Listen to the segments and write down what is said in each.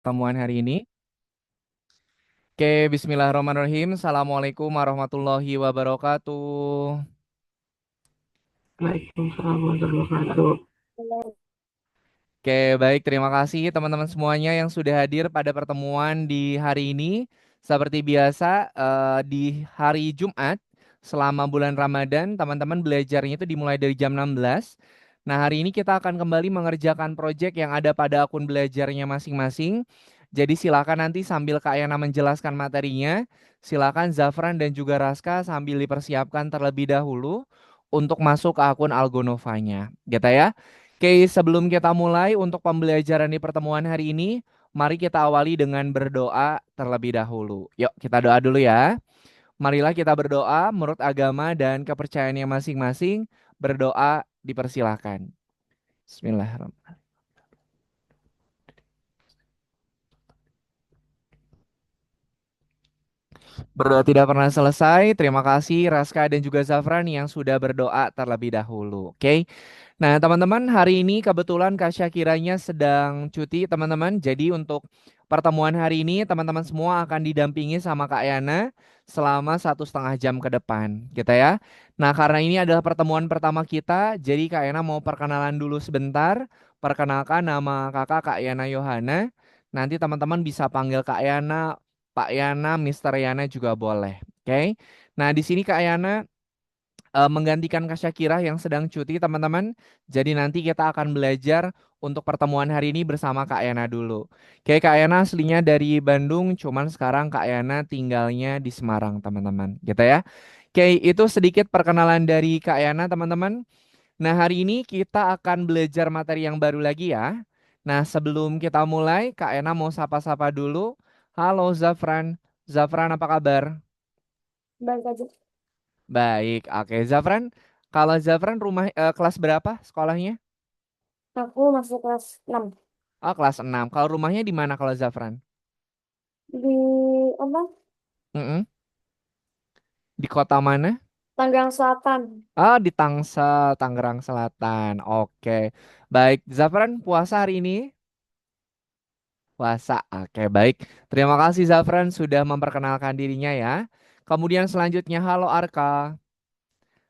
Pertemuan hari ini. Oke, bismillahirrahmanirrahim. Assalamualaikum warahmatullahi wabarakatuh. Waalaikumsalam warahmatullahi wabarakatuh. Oke, baik. Terima kasih teman-teman semuanya yang sudah hadir pada pertemuan di hari ini. Seperti biasa, di hari Jumat selama bulan Ramadan, teman-teman belajarnya itu dimulai dari jam 16. Nah, hari ini kita akan kembali mengerjakan proyek yang ada pada akun belajarnya masing-masing. Jadi silakan nanti sambil Kak Yana menjelaskan materinya, silakan Zafran dan juga Raska sambil dipersiapkan terlebih dahulu untuk masuk ke akun Algonovanya. Gitu ya. Oke, sebelum kita mulai untuk pembelajaran di pertemuan hari ini, mari kita awali dengan berdoa terlebih dahulu. Yuk, kita doa dulu ya. Marilah kita berdoa menurut agama dan kepercayaannya masing-masing. Berdoa dipersilahkan. Bismillahirrahmanirrahim. Berdoa tidak pernah selesai. Terima kasih Raska dan juga Zafran yang sudah berdoa terlebih dahulu. Oke. Nah, teman-teman, hari ini kebetulan Kak Syakiranya sedang cuti, teman-teman. Jadi untuk pertemuan hari ini, teman-teman semua akan didampingi sama Kak Yana selama 1,5 jam ke depan, gitu ya. Nah, karena ini adalah pertemuan pertama kita, jadi Kak Yana mau perkenalan dulu sebentar. Perkenalkan nama kakak Kak Yana Yohana. Nanti teman-teman bisa panggil Kak Yana, Pak Yana, Mister Yana juga boleh. Oke. Nah, di sini Kak Yana menggantikan Kak Syakira yang sedang cuti, teman-teman. Jadi nanti kita akan belajar untuk pertemuan hari ini bersama Kak Yana dulu. Oke, Kak Yana aslinya dari Bandung, cuman sekarang Kak Yana tinggalnya di Semarang, teman-teman. Gitu ya. Oke, itu sedikit perkenalan dari Kak Yana, teman-teman. Nah, hari ini kita akan belajar materi yang baru lagi ya. Nah, sebelum kita mulai, Kak Yana mau sapa-sapa dulu. Halo Zafran. Zafran apa kabar? Balik aja. Baik, oke. Zafran, kalau Zafran kelas berapa sekolahnya? Aku masuk kelas 6 Oh, kelas 6. Kalau rumahnya di mana kalau Zafran? di apa? Mm-mm. Di kota mana? Tanggerang Selatan. Oh, di Tangsel, Tangerang Selatan. Oke. Baik, Zafran puasa hari ini? Puasa. Oke, baik. Terima kasih Zafran sudah memperkenalkan dirinya ya. Kemudian selanjutnya, halo Arka.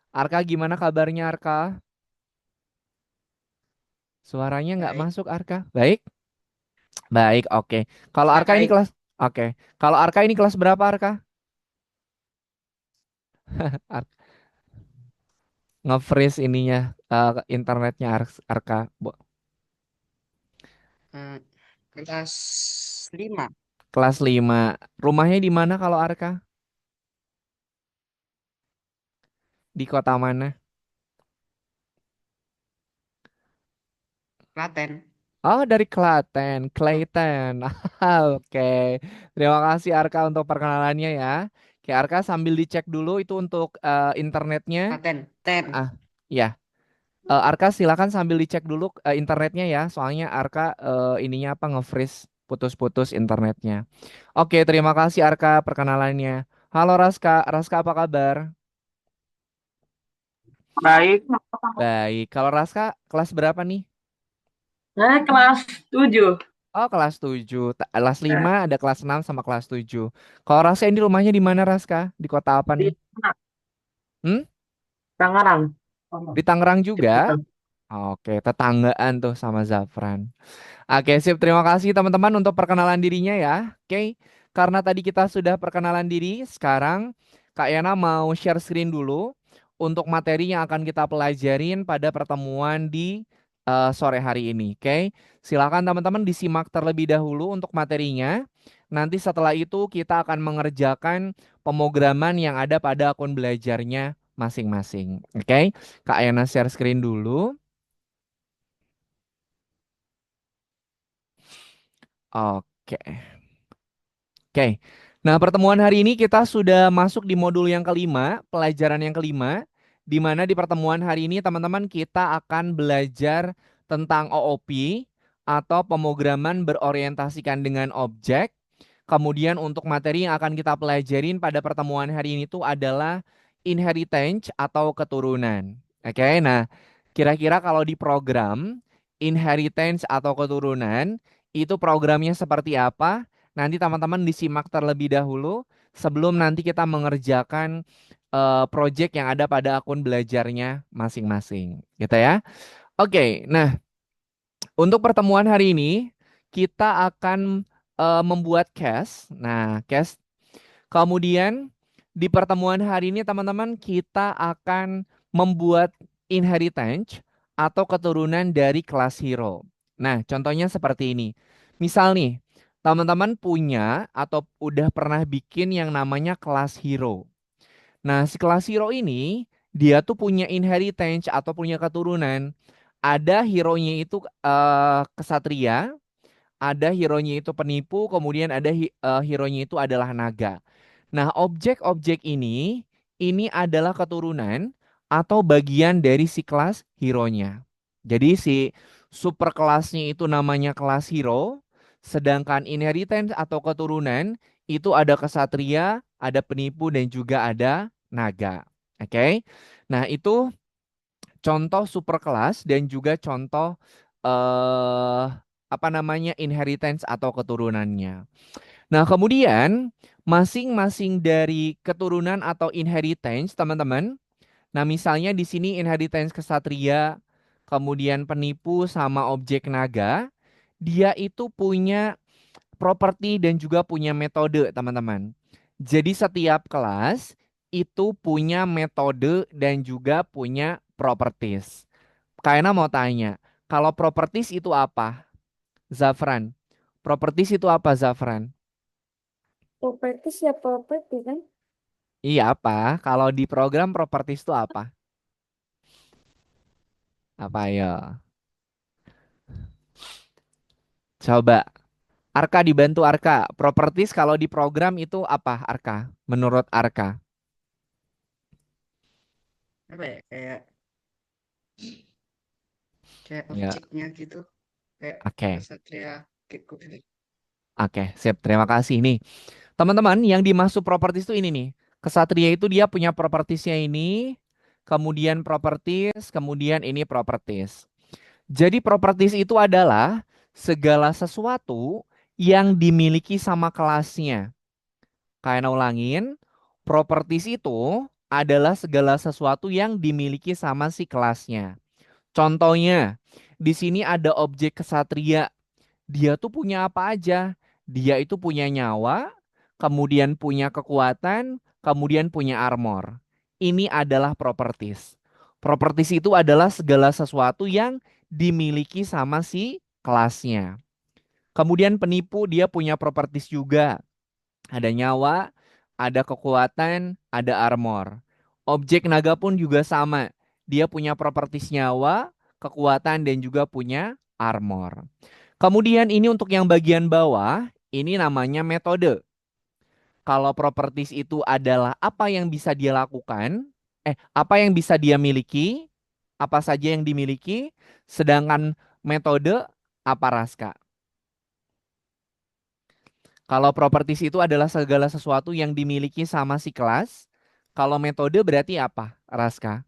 Arka gimana kabarnya Arka? Suaranya nggak Baik. masuk Arka. Baik. Baik, oke. Kalau Arka ini Baik. kelas, oke. Kalau Arka ini kelas berapa Arka? Nge-freeze ininya internetnya Arka. Hmm, kelas 5 Kelas 5. Rumahnya di mana kalau Arka? Di kota mana? Klaten. Oh, dari Klaten, Clayton. Oke. Terima kasih Arka untuk perkenalannya ya. Oke, Arka sambil dicek dulu itu untuk internetnya. Klaten. Ten. Ah, ya. Arka silakan sambil dicek dulu internetnya ya. Soalnya Arka ininya apa nge-freeze putus-putus internetnya. Oke, terima kasih Arka perkenalannya. Halo Raska, Raska apa kabar? Baik. Baik, kalau Raska kelas berapa nih? Saya kelas 7. Oh, kelas 7. Kelas 5 ada kelas 6 sama kelas 7. Kalau Raska ini rumahnya di mana Raska? Di kota apa Di nih? Hmm? Tangerang. Di Tangerang juga? Ciputat. Oke, tetanggaan tuh sama Zafran. Oke, sip. Terima kasih teman-teman untuk perkenalan dirinya ya. Oke, karena tadi kita sudah perkenalan diri, sekarang Kak Yana mau share screen dulu untuk materi yang akan kita pelajarin pada pertemuan di sore hari ini. Oke, silakan teman-teman disimak terlebih dahulu untuk materinya. Nanti setelah itu kita akan mengerjakan pemrograman yang ada pada akun belajarnya masing-masing. Oke, Kak Yana share screen dulu. Oke. Oke. Nah, pertemuan hari ini kita sudah masuk di modul yang kelima, pelajaran yang kelima, di mana di pertemuan hari ini teman-teman kita akan belajar tentang OOP atau pemrograman berorientasikan dengan objek. Kemudian untuk materi yang akan kita pelajarin pada pertemuan hari ini itu adalah inheritance atau keturunan. Oke, nah kira-kira kalau di program inheritance atau keturunan itu programnya seperti apa. Nanti teman-teman disimak terlebih dahulu sebelum nanti kita mengerjakan project yang ada pada akun belajarnya masing-masing, gitu ya. Oke, nah untuk pertemuan hari ini kita akan membuat case. Nah, case. Kemudian di pertemuan hari ini teman-teman kita akan membuat inheritance atau keturunan dari kelas hero. Nah, contohnya seperti ini. Misal nih, teman-teman punya atau udah pernah bikin yang namanya kelas hero. Nah, si kelas hero ini dia tuh punya inheritance atau punya keturunan. Ada hero-nya itu kesatria, ada hero-nya itu penipu, kemudian ada hero-nya itu adalah naga. Nah, objek-objek ini adalah keturunan atau bagian dari si kelas hero-nya. Jadi si super kelasnya itu namanya kelas hero, sedangkan inheritance atau keturunan itu ada kesatria, ada penipu dan juga ada naga. Oke. Nah, itu contoh super kelas dan juga contoh eh apa namanya inheritance atau keturunannya. Nah, kemudian masing-masing dari keturunan atau inheritance, teman-teman. Nah, misalnya di sini inheritance kesatria, kemudian penipu sama objek naga, dia itu punya properti dan juga punya metode, teman-teman. Jadi setiap kelas itu punya metode dan juga punya properties. Kayaknya mau tanya, kalau properties itu apa, Zafran? Properties itu apa, Zafran? Properti siapa properti kan? Iya apa? Kalau di program properties itu apa? Apa ya? Coba. Arka dibantu Arka. Properties kalau di program itu apa, Arka? Menurut Arka. Apa ya? Kayak kayak Ya, objeknya gitu. Kayak oke. kesatria gitu. Oke, sip. Terima kasih nih. Teman-teman, yang dimaksud properties itu ini nih. Kesatria itu dia punya propertiesnya ini, kemudian properties, kemudian ini properties. Jadi properties itu adalah segala sesuatu yang dimiliki sama kelasnya. Kayak ulangin, properties itu adalah segala sesuatu yang dimiliki sama si kelasnya. Contohnya, di sini ada objek kesatria. Dia tuh punya apa aja? Dia itu punya nyawa, kemudian punya kekuatan, kemudian punya armor. Ini adalah properties. Properties itu adalah segala sesuatu yang dimiliki sama si kelasnya. Kemudian penipu dia punya properties juga. Ada nyawa, ada kekuatan, ada armor. Objek naga pun juga sama. Dia punya properties nyawa, kekuatan, dan juga punya armor. Kemudian ini untuk yang bagian bawah, ini namanya metode. Kalau properties itu adalah apa yang bisa dia lakukan, apa yang bisa dia miliki, apa saja yang dimiliki, sedangkan metode apa Raska? Kalau properties itu adalah segala sesuatu yang dimiliki sama si kelas. Kalau metode berarti apa, Raska?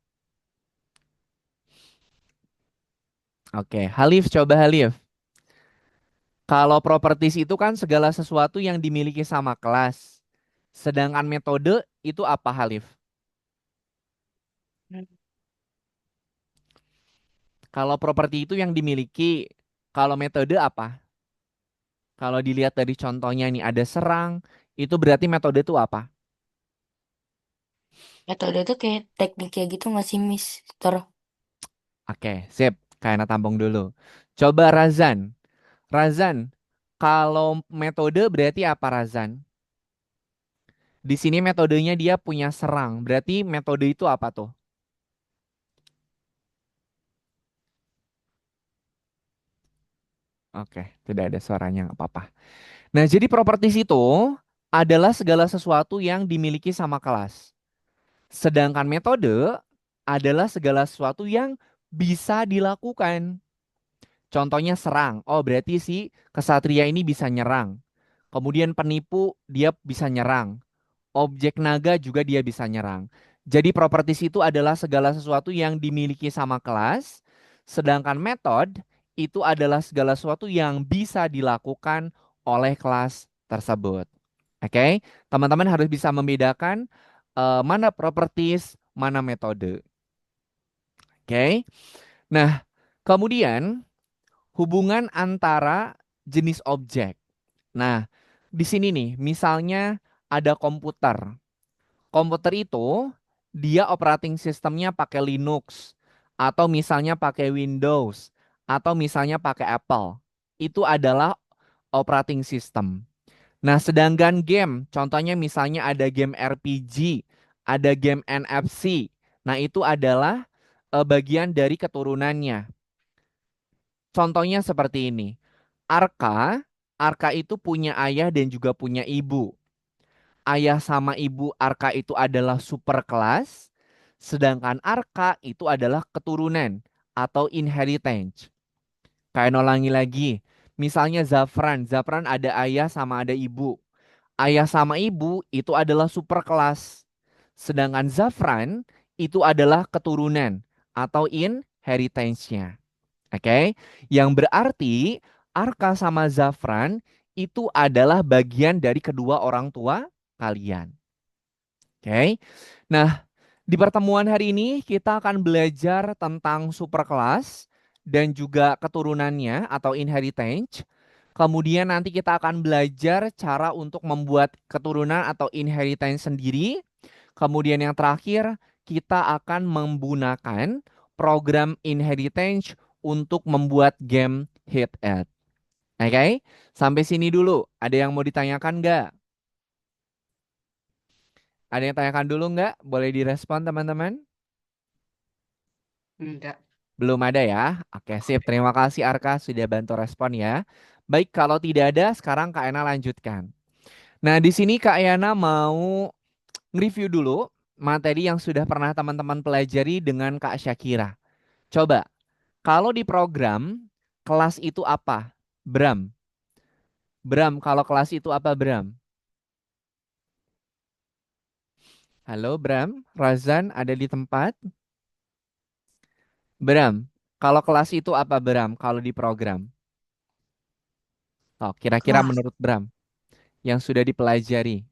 Oke, Halif coba Halif. Kalau properties itu kan segala sesuatu yang dimiliki sama kelas. Sedangkan metode itu apa, Halif? Kalau properti itu yang dimiliki, kalau metode apa? Kalau dilihat dari contohnya nih ada serang, itu berarti metode itu apa? Metode itu kayak tekniknya gitu nggak sih, Mister? Oke, sip. Kayaknya tampung dulu. Coba Razan. Razan, kalau metode berarti apa Razan? Di sini metodenya dia punya serang. Berarti metode itu apa tuh? Oke, tidak ada suaranya, nggak apa-apa. Nah, jadi properties itu adalah segala sesuatu yang dimiliki sama kelas. Sedangkan metode adalah segala sesuatu yang bisa dilakukan. Contohnya serang. Oh, berarti si kesatria ini bisa nyerang. Kemudian penipu dia bisa nyerang. Objek naga juga dia bisa nyerang. Jadi properties itu adalah segala sesuatu yang dimiliki sama kelas. Sedangkan metode itu adalah segala sesuatu yang bisa dilakukan oleh kelas tersebut. Oke, teman-teman harus bisa membedakan mana properties, mana metode. Oke, nah kemudian hubungan antara jenis objek. Nah, di sini nih, misalnya ada komputer. Komputer itu dia operating sistemnya pakai Linux atau misalnya pakai Windows atau misalnya pakai Apple. Itu adalah operating system. Nah, sedangkan game, contohnya misalnya ada game RPG, ada game NFC. Nah, itu adalah bagian dari keturunannya. Contohnya seperti ini. Arka, Arka itu punya ayah dan juga punya ibu. Ayah sama ibu Arka itu adalah superkelas, sedangkan Arka itu adalah keturunan atau inheritance. Kayak ulangi lagi. Misalnya Zafran, Zafran ada ayah sama ada ibu. Ayah sama ibu itu adalah superkelas. Sedangkan Zafran itu adalah keturunan atau inheritance-nya. Oke, yang berarti Arka sama Zafran itu adalah bagian dari kedua orang tua kalian. Oke, nah di pertemuan hari ini kita akan belajar tentang superkelas dan juga keturunannya atau inheritance. Kemudian nanti kita akan belajar cara untuk membuat keturunan atau inheritance sendiri. Kemudian yang terakhir kita akan menggunakan program inheritance untuk membuat game hit it. Oke, sampai sini dulu. Ada yang mau ditanyakan nggak? Ada yang tanyakan dulu nggak? Boleh direspon teman-teman? Enggak. Belum ada ya? Oke, sip. Terima kasih Arka sudah bantu respon ya. Baik, kalau tidak ada, sekarang Kak Ena lanjutkan. Nah, di sini Kak Ena mau nge-review dulu materi yang sudah pernah teman-teman pelajari dengan Kak Syakira. Coba, kalau di program, kelas itu apa? Bram. Bram, kalau kelas itu apa Bram? Halo Bram, Razan ada di tempat? Bram, kalau kelas itu apa Bram? Kalau di program? Oh, kira-kira Kelas. menurut Bram yang sudah dipelajari.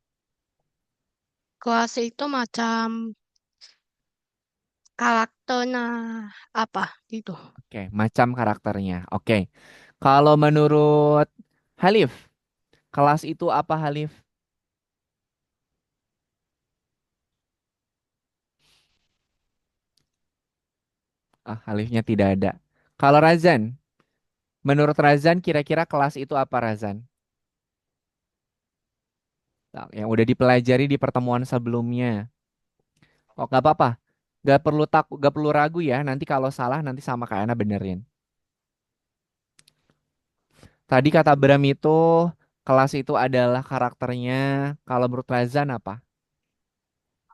Kelas itu macam karakternya apa gitu. Oke, macam karakternya. Oke. Kalau menurut Halif, kelas itu apa Halif? Ah, Halifnya tidak ada. Kalau Razan, menurut Razan kira-kira kelas itu apa Razan? Nah, yang udah dipelajari di pertemuan sebelumnya. Oh, nggak apa-apa. Nggak perlu takut, nggak perlu ragu ya. Nanti kalau salah nanti sama Kak Ana benerin. Tadi kata Bram itu kelas itu adalah karakternya. Kalau menurut Razan apa?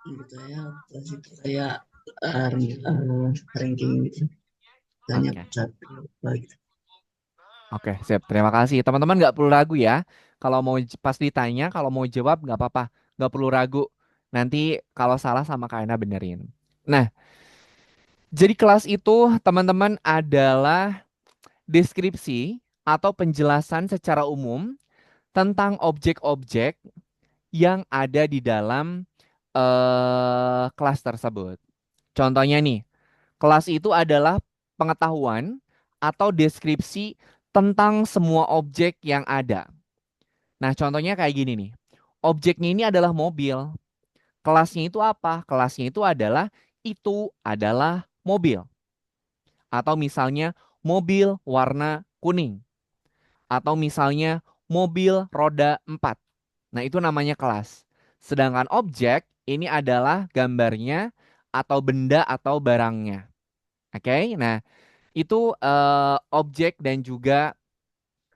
Menurut saya kelas itu kayak ranking gitu. Banyak Oke. satu apa gitu. Oke, siap. Terima kasih. Teman-teman nggak perlu ragu ya. Kalau mau pas ditanya, kalau mau jawab nggak apa-apa. Nggak perlu ragu. Nanti kalau salah sama Kak Ana benerin. Nah, jadi kelas itu teman-teman adalah deskripsi atau penjelasan secara umum tentang objek-objek yang ada di dalam kelas tersebut. Contohnya nih, kelas itu adalah pengetahuan atau deskripsi tentang semua objek yang ada. Nah, contohnya kayak gini nih. Objeknya ini adalah mobil. Kelasnya itu apa? Kelasnya itu adalah mobil. Atau misalnya mobil warna kuning. Atau misalnya mobil roda 4. Nah, itu namanya kelas. Sedangkan objek ini adalah gambarnya atau benda atau barangnya. Oke, nah itu objek dan juga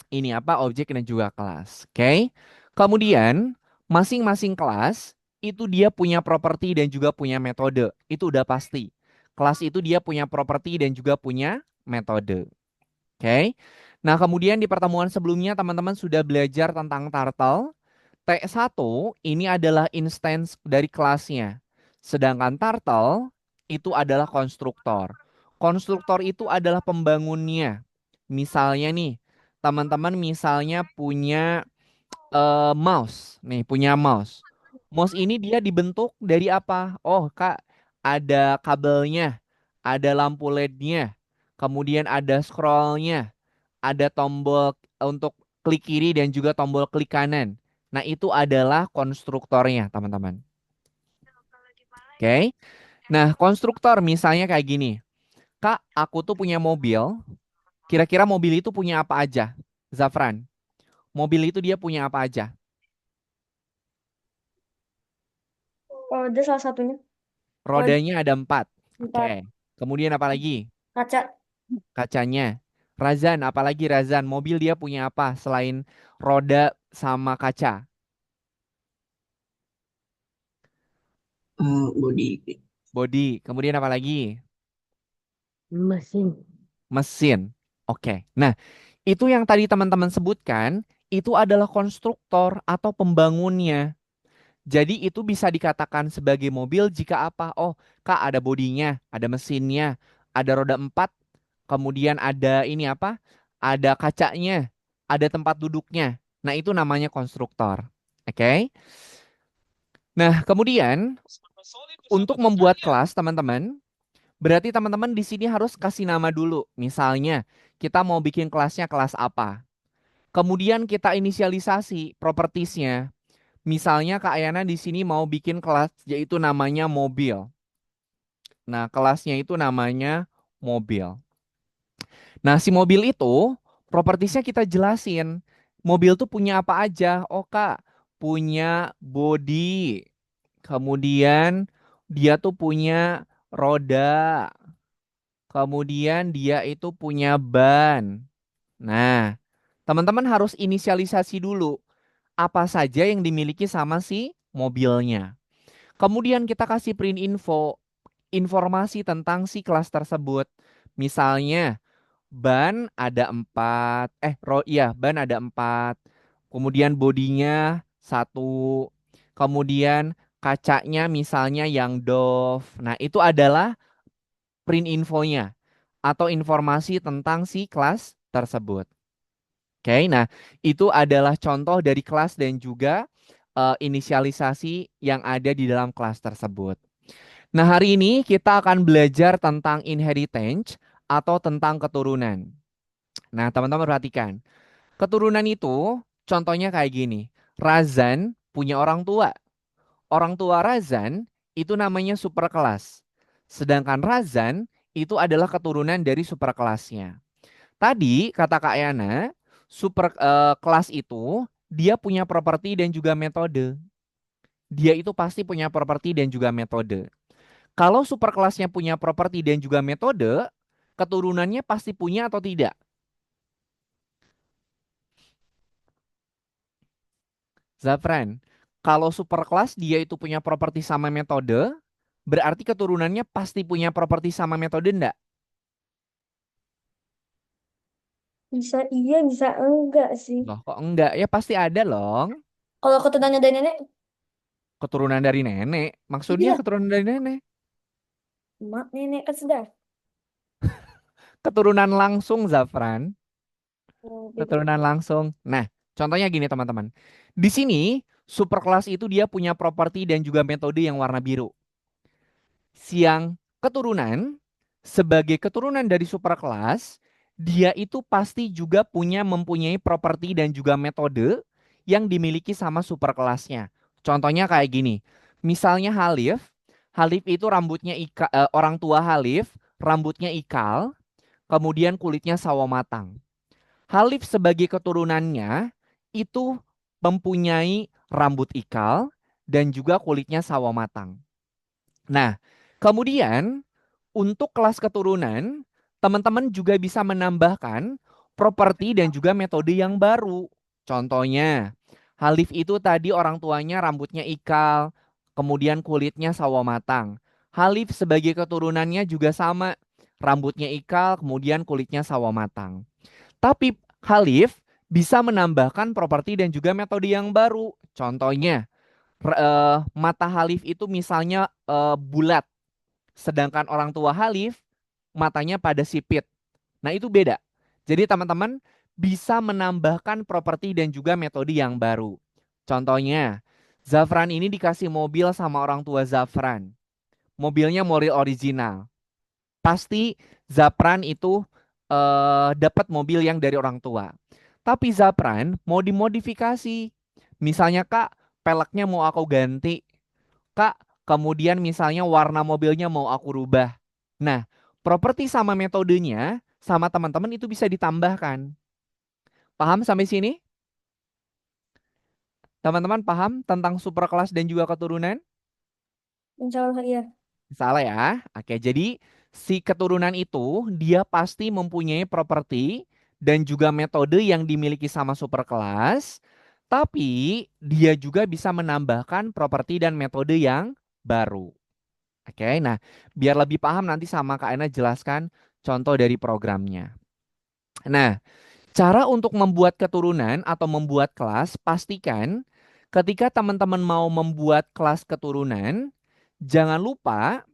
ini apa objek dan juga kelas. Oke. Kemudian masing-masing kelas itu dia punya properti dan juga punya metode. Itu udah pasti. Kelas itu dia punya properti dan juga punya metode. Oke. Nah, kemudian di pertemuan sebelumnya teman-teman sudah belajar tentang turtle. T1 ini adalah instance dari kelasnya. Sedangkan turtle itu adalah konstruktor. Konstruktor itu adalah pembangunnya. Misalnya nih, teman-teman misalnya punya mouse. Nih, punya mouse. Mouse ini dia dibentuk dari apa? Oh, Kak, ada kabelnya, ada lampu LED-nya, kemudian ada scrollnya, ada tombol untuk klik kiri dan juga tombol klik kanan. Nah, itu adalah konstruktornya, teman-teman. Oke. Nah, konstruktor misalnya kayak gini. Kak, aku tuh punya mobil. Kira-kira mobil itu punya apa aja? Zafran, mobil itu dia punya apa aja? Oh, ada salah satunya. Rodanya ada 4. Oke. Empat. Kemudian apa lagi? Kaca. Kacanya. Razan, apalagi Razan? Mobil dia punya apa selain roda sama kaca? Body. Body. Kemudian apa lagi? Mesin. Mesin. Oke. Nah, itu yang tadi teman-teman sebutkan, itu adalah konstruktor atau pembangunnya. Jadi itu bisa dikatakan sebagai mobil jika apa? Oh, Kak, ada bodinya, ada mesinnya, ada roda 4, kemudian ada ini apa? Ada kacanya, ada tempat duduknya. Nah, itu namanya konstruktor. Oke. Nah, kemudian untuk membuat kelas, teman-teman, berarti teman-teman di sini harus kasih nama dulu. Misalnya, kita mau bikin kelasnya kelas apa. Kemudian kita inisialisasi propertiesnya. Misalnya Kak Ayana di sini mau bikin kelas yaitu namanya mobil. Nah, kelasnya itu namanya mobil. Nah, si mobil itu propertiesnya kita jelasin. Mobil tuh punya apa aja? Oh, Kak, punya bodi. Kemudian dia tuh punya roda. Kemudian dia itu punya ban. Nah, teman-teman harus inisialisasi dulu apa saja yang dimiliki sama si mobilnya. Kemudian kita kasih print info, informasi tentang si kelas tersebut. Misalnya ban ada 4, iya ban ada 4. Kemudian bodinya 1. Kemudian kacanya misalnya yang doff. Nah, itu adalah print infonya atau informasi tentang si kelas tersebut. Oke, nah itu adalah contoh dari kelas dan juga inisialisasi yang ada di dalam kelas tersebut. Nah, hari ini kita akan belajar tentang inheritance atau tentang keturunan. Nah, teman-teman perhatikan. Keturunan itu contohnya kayak gini. Razan punya orang tua. Orang tua Razan itu namanya superkelas. Sedangkan Razan itu adalah keturunan dari superkelasnya. Tadi kata Kak Yana, kelas itu dia punya properti dan juga metode. Dia itu pasti punya properti dan juga metode. Kalau superkelasnya punya properti dan juga metode, keturunannya pasti punya atau tidak? Zafran, kalau superkelas dia itu punya properti sama metode, berarti keturunannya pasti punya properti sama metode enggak? Bisa iya, bisa enggak sih. Loh, kok enggak? Ya pasti ada loh. Kalau keturunannya dari nenek, Keturunan dari nenek. Maksudnya iya. keturunan dari nenek. Mak nenek kan sudah. Keturunan langsung, Zafran. Oh, beda. Keturunan langsung. Nah, contohnya gini teman-teman. Di sini superkelas itu dia punya properti dan juga metode yang warna biru. Siang keturunan sebagai keturunan dari superkelas, dia itu pasti juga mempunyai properti dan juga metode yang dimiliki sama superkelasnya. Contohnya kayak gini. Misalnya Halif, Halif itu orang tua Halif, rambutnya ikal, kemudian kulitnya sawo matang. Halif sebagai keturunannya itu mempunyai rambut ikal dan juga kulitnya sawo matang. Nah, kemudian untuk kelas keturunan, teman-teman juga bisa menambahkan properti dan juga metode yang baru. Contohnya, Halif itu tadi orang tuanya rambutnya ikal, kemudian kulitnya sawo matang. Halif sebagai keturunannya juga sama, rambutnya ikal, kemudian kulitnya sawo matang. Tapi Halif bisa menambahkan properti dan juga metode yang baru. Contohnya, mata Halif itu misalnya bulat, sedangkan orang tua Halif matanya pada sipit. Nah, itu beda. Jadi teman-teman bisa menambahkan properti dan juga metode yang baru. Contohnya, Zafran ini dikasih mobil sama orang tua Zafran. Mobilnya mobil original. Pasti Zafran itu dapat mobil yang dari orang tua. Tapi Zafran mau dimodifikasi. Misalnya Kak, peleknya mau aku ganti. Kak, kemudian misalnya warna mobilnya mau aku rubah. Nah, properti sama metodenya sama teman-teman itu bisa ditambahkan. Paham sampai sini? Teman-teman paham tentang superkelas dan juga keturunan? Insya Allah iya. Salah ya. Oke, jadi si keturunan itu dia pasti mempunyai properti dan juga metode yang dimiliki sama superkelas, tapi dia juga bisa menambahkan properti dan metode yang baru. Oke, nah biar lebih paham nanti sama Kak Ena jelaskan contoh dari programnya. Nah, cara untuk membuat keturunan atau membuat kelas, pastikan ketika teman-teman mau membuat kelas keturunan, jangan lupa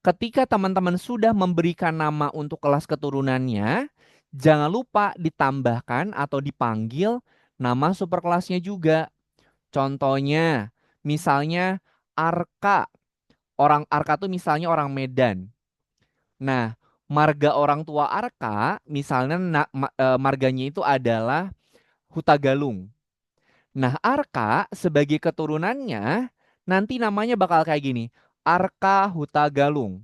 ketika teman-teman sudah memberikan nama untuk kelas keturunannya, jangan lupa ditambahkan atau dipanggil nama superkelasnya juga. Contohnya, misalnya Arka. Orang Arka itu misalnya orang Medan. Nah, marga orang tua Arka, misalnya marganya itu adalah Hutagalung. Nah, Arka sebagai keturunannya nanti namanya bakal kayak gini. Arka Hutagalung.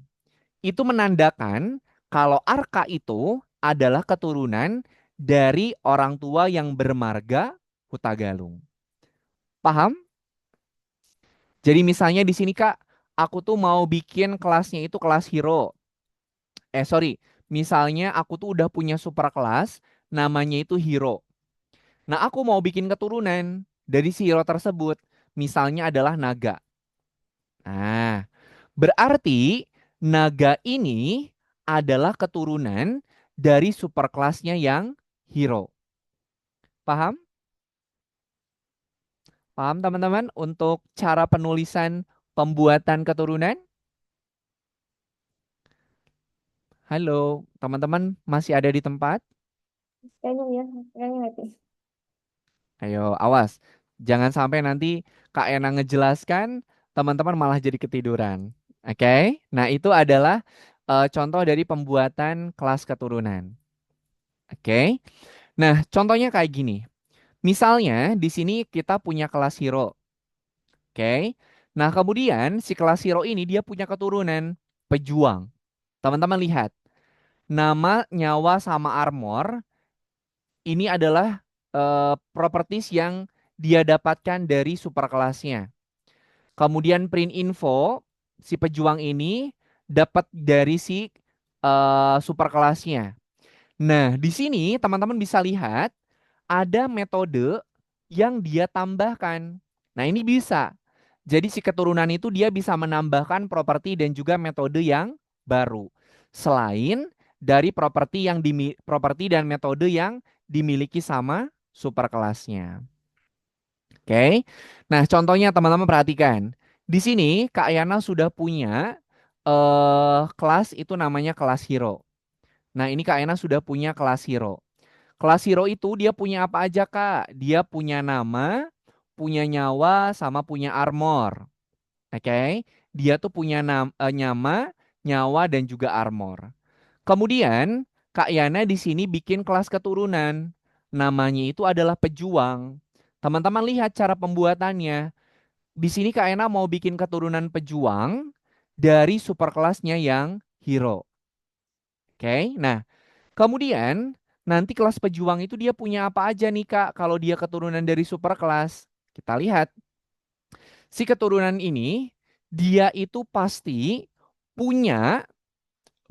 Itu menandakan kalau Arka itu adalah keturunan dari orang tua yang bermarga Hutagalung. Paham? Jadi misalnya di sini Kak, aku tuh mau bikin kelasnya itu kelas hero. Sorry, misalnya aku tuh udah punya super kelas, namanya itu hero. Nah, aku mau bikin keturunan dari si hero tersebut. Misalnya adalah naga. Nah, berarti naga ini adalah keturunan dari super kelasnya yang hero. Paham? Paham teman-teman untuk cara penulisan pembuatan keturunan? Halo, teman-teman masih ada di tempat? Kayaknya ya, kayaknya ngerti. Ayo, awas. Jangan sampai nanti Kak Ena ngejelaskan, teman-teman malah jadi ketiduran. Oke? Nah, itu adalah contoh dari pembuatan kelas keturunan. Oke? Nah, contohnya kayak gini. Misalnya, di sini kita punya kelas hero. Oke? Nah, kemudian si kelas hero ini dia punya keturunan pejuang. Teman-teman lihat, nama, nyawa, sama armor ini adalah properties yang dia dapatkan dari superkelasnya. Kemudian print info, si pejuang ini dapat dari si superkelasnya. Nah, di sini teman-teman bisa lihat ada metode yang dia tambahkan. Nah, ini bisa. Jadi si keturunan itu dia bisa menambahkan properti dan juga metode yang baru. Selain dari properti dan metode yang dimiliki sama superkelasnya. Oke. Nah, contohnya teman-teman perhatikan. Di sini Kak Yana sudah punya kelas itu namanya kelas hero. Nah, ini Kak Yana sudah punya kelas hero. Kelas hero itu dia punya apa aja, Kak? Dia punya nama, punya nyawa, sama punya armor. Oke. Dia tuh punya nyawa, dan juga armor. Kemudian Kak Yana di sini bikin kelas keturunan. Namanya itu adalah pejuang. Teman-teman lihat cara pembuatannya. Di sini Kak Yana mau bikin keturunan pejuang dari superkelasnya yang hero. Oke. Nah, kemudian nanti kelas pejuang itu dia punya apa aja nih Kak kalau dia keturunan dari superkelas? Kita lihat. Si keturunan ini dia itu pasti punya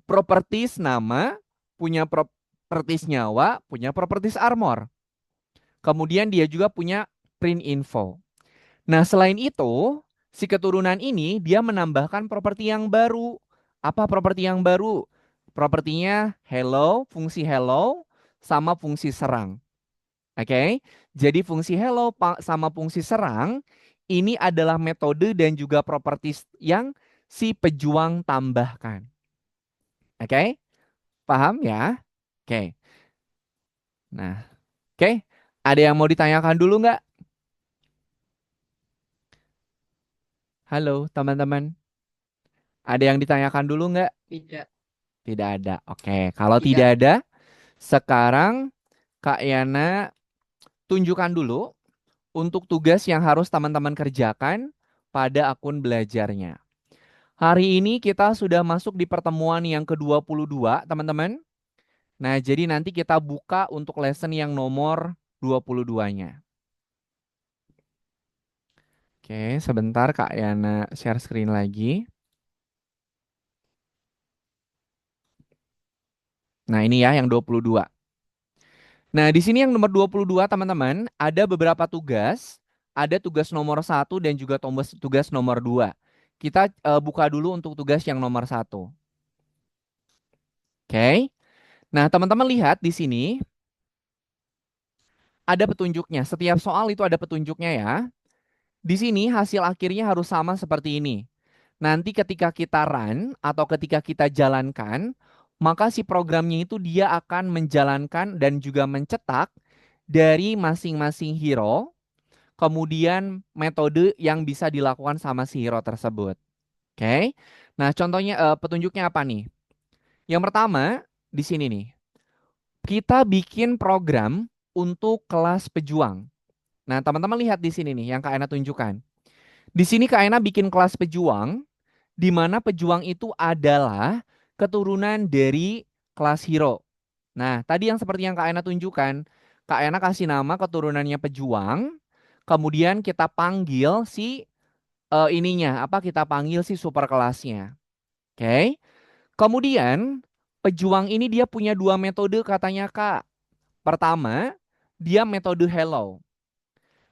properties nama, punya properties nyawa, punya properties armor. Kemudian dia juga punya print info. Nah, selain itu, si keturunan ini dia menambahkan properti yang baru. Apa properti yang baru? Propertinya hello, fungsi hello, sama fungsi serang. Oke, jadi fungsi hello sama fungsi serang ini adalah metode dan juga properties yang si pejuang tambahkan. Oke, paham ya? Oke. Nah, oke. Ada yang mau ditanyakan dulu nggak? Halo, teman-teman. Ada yang ditanyakan dulu nggak? Tidak. Tidak ada. Oke, kalau tidak Tidak. ada, sekarang Kak Yana tunjukkan dulu untuk tugas yang harus teman-teman kerjakan pada akun belajarnya. Hari ini kita sudah masuk di pertemuan yang ke-22, teman-teman. Nah, jadi nanti kita buka untuk lesson yang nomor 22-nya. Oke, sebentar Kak Yana share screen lagi. Nah, ini ya yang 22. Nah, di sini yang nomor 22, teman-teman, ada beberapa tugas. Ada tugas nomor 1 dan juga tugas nomor 2. Kita buka dulu untuk tugas yang nomor 1. Oke. Nah, teman-teman lihat di sini ada petunjuknya. Setiap soal itu ada petunjuknya ya. Di sini hasil akhirnya harus sama seperti ini. Nanti ketika kita run atau ketika kita jalankan, maka si programnya itu dia akan menjalankan dan juga mencetak dari masing-masing hero, kemudian metode yang bisa dilakukan sama si hero tersebut. Oke. Nah, contohnya petunjuknya apa nih? Yang pertama di sini nih. Kita bikin program untuk kelas pejuang. Nah, teman-teman lihat di sini nih yang Kak Ena tunjukkan. Di sini Kak Ena bikin kelas pejuang, di mana pejuang itu adalah keturunan dari kelas hero. Nah, tadi yang seperti yang Kak Ena tunjukkan, Kak Ena kasih nama keturunannya pejuang, kemudian kita panggil si ininya, apa kita panggil si super kelasnya. Oke. Kemudian pejuang ini dia punya dua metode katanya Kak. Pertama, dia metode hello.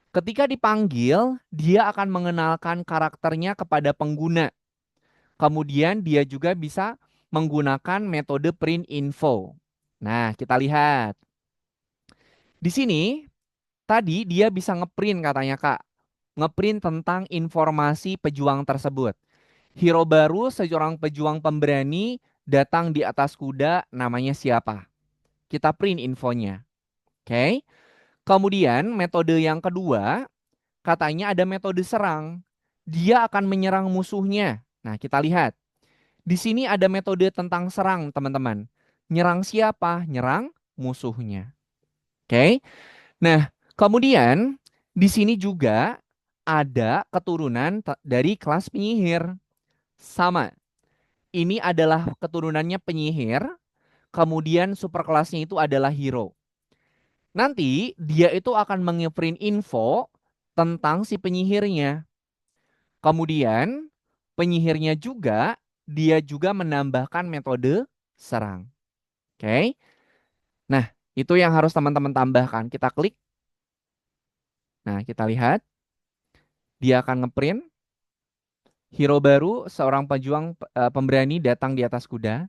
Ketika dipanggil, dia akan mengenalkan karakternya kepada pengguna. Kemudian dia juga bisa menggunakan metode print info. Nah, kita lihat. Di sini, tadi dia bisa ngeprint katanya Kak. Ngeprint tentang informasi pejuang tersebut. Hero baru, seorang pejuang pemberani, datang di atas kuda, namanya siapa? Kita print infonya. Oke. Kemudian metode yang kedua, katanya ada metode serang. Dia akan menyerang musuhnya. Nah, kita lihat. Di sini ada metode tentang serang, teman-teman. Nyerang siapa? Nyerang musuhnya. Oke. Nah, kemudian di sini juga ada keturunan dari kelas penyihir. Sama. Ini adalah keturunannya penyihir, kemudian super kelasnya itu adalah hero. Nanti dia itu akan mengeprint info tentang si penyihirnya. Kemudian penyihirnya juga dia juga menambahkan metode serang. Oke. Nah, itu yang harus teman-teman tambahkan. Kita klik. Nah, kita lihat dia akan ngeprint hero baru, seorang pejuang pemberani datang di atas kuda.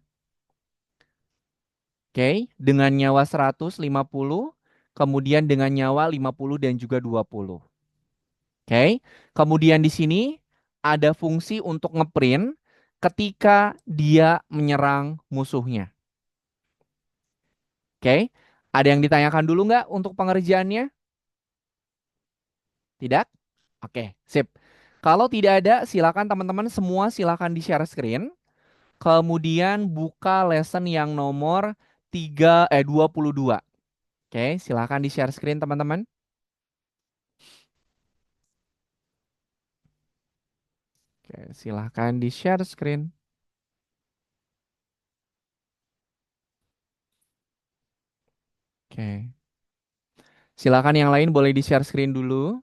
Oke, dengan nyawa 150, kemudian dengan nyawa 50 dan juga 20. Oke. Kemudian di sini ada fungsi untuk ngeprint ketika dia menyerang musuhnya. Oke. Ada yang ditanyakan dulu nggak untuk pengerjaannya? Tidak? Oke, sip. Kalau tidak ada, silakan teman-teman semua silakan di-share screen. Kemudian buka lesson yang nomor 22. Oke, silakan di-share screen teman-teman. Oke, silakan di-share screen. Oke. Silakan yang lain boleh di-share screen dulu.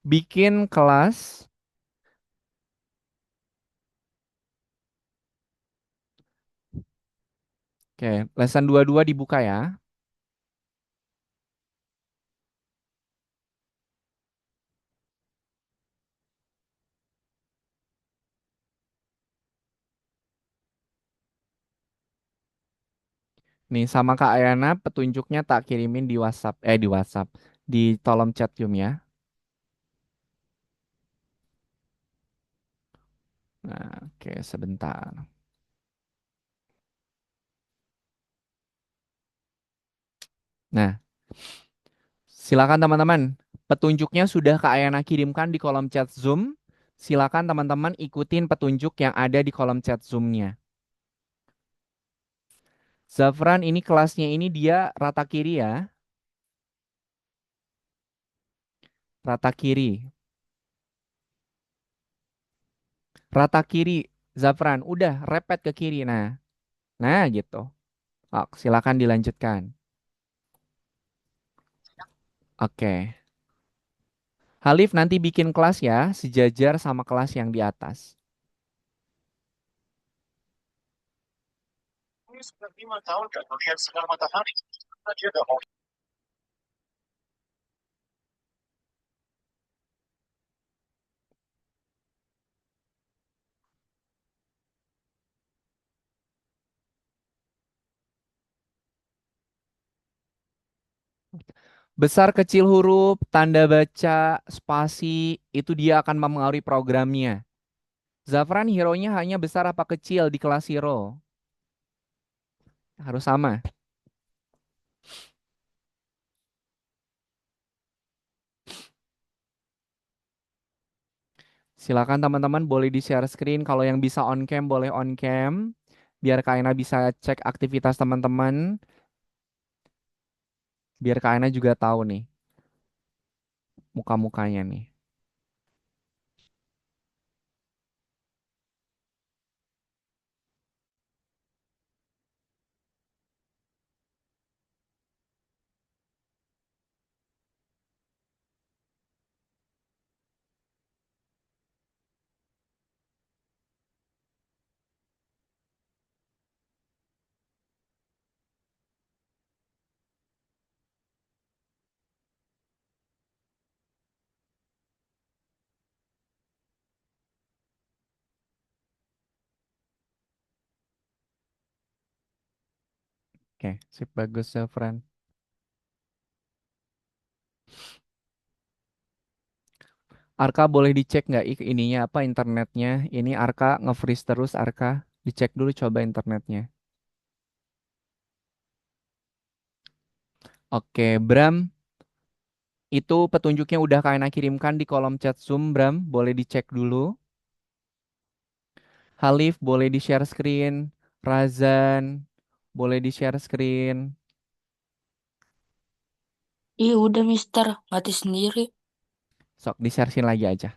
Bikin kelas. Oke, lesson 22 dibuka ya. Nih sama Kak Ayana petunjuknya tak kirimin di WhatsApp. Di WhatsApp. Di kolom chat Zoom ya. Nah, oke sebentar. Nah, silakan teman-teman. Petunjuknya sudah Kak Ayana kirimkan di kolom chat Zoom. Silakan teman-teman ikutin petunjuk yang ada di kolom chat Zoom-nya. Zafran, ini kelasnya ini dia rata kiri ya. Rata kiri. Rata kiri, Zafran. Udah, repet ke kiri. Nah gitu. Oh, silakan dilanjutkan. Oke. Halif nanti bikin kelas ya, sejajar sama kelas yang di atas. Besar kecil huruf, tanda baca, spasi, itu dia akan mempengaruhi programnya. Zafran hero-nya hanya besar apa kecil di kelas hero? Harus sama. Silakan teman-teman boleh di-share screen. Kalau yang bisa on cam boleh on cam. Biar Kak Aina bisa cek aktivitas teman-teman. Biar Kak Aina juga tahu nih muka-mukanya nih. Oke, sip bagus Zafran. Arka boleh dicek nggak ininya apa internetnya? Ini Arka nge-freeze terus Arka. Dicek dulu coba internetnya. Oke, Bram, itu petunjuknya udah Kak kirimkan di kolom chat Zoom, Bram. Boleh dicek dulu. Halif, boleh di-share screen. Razan, boleh di-share screen. Iya udah Mister, mati sendiri. Sok di-share screen lagi aja.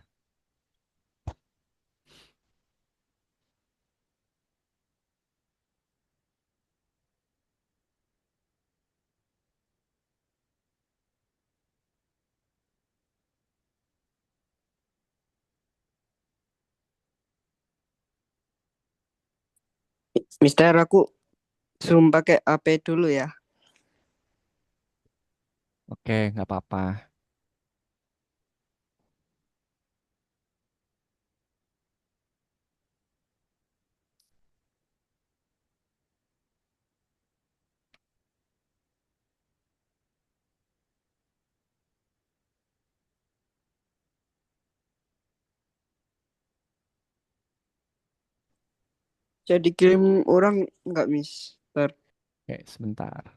Mister, aku zoom pakai HP dulu ya. Oke, nggak apa-apa. Jadi kirim orang nggak, Mister? Oke, sebentar.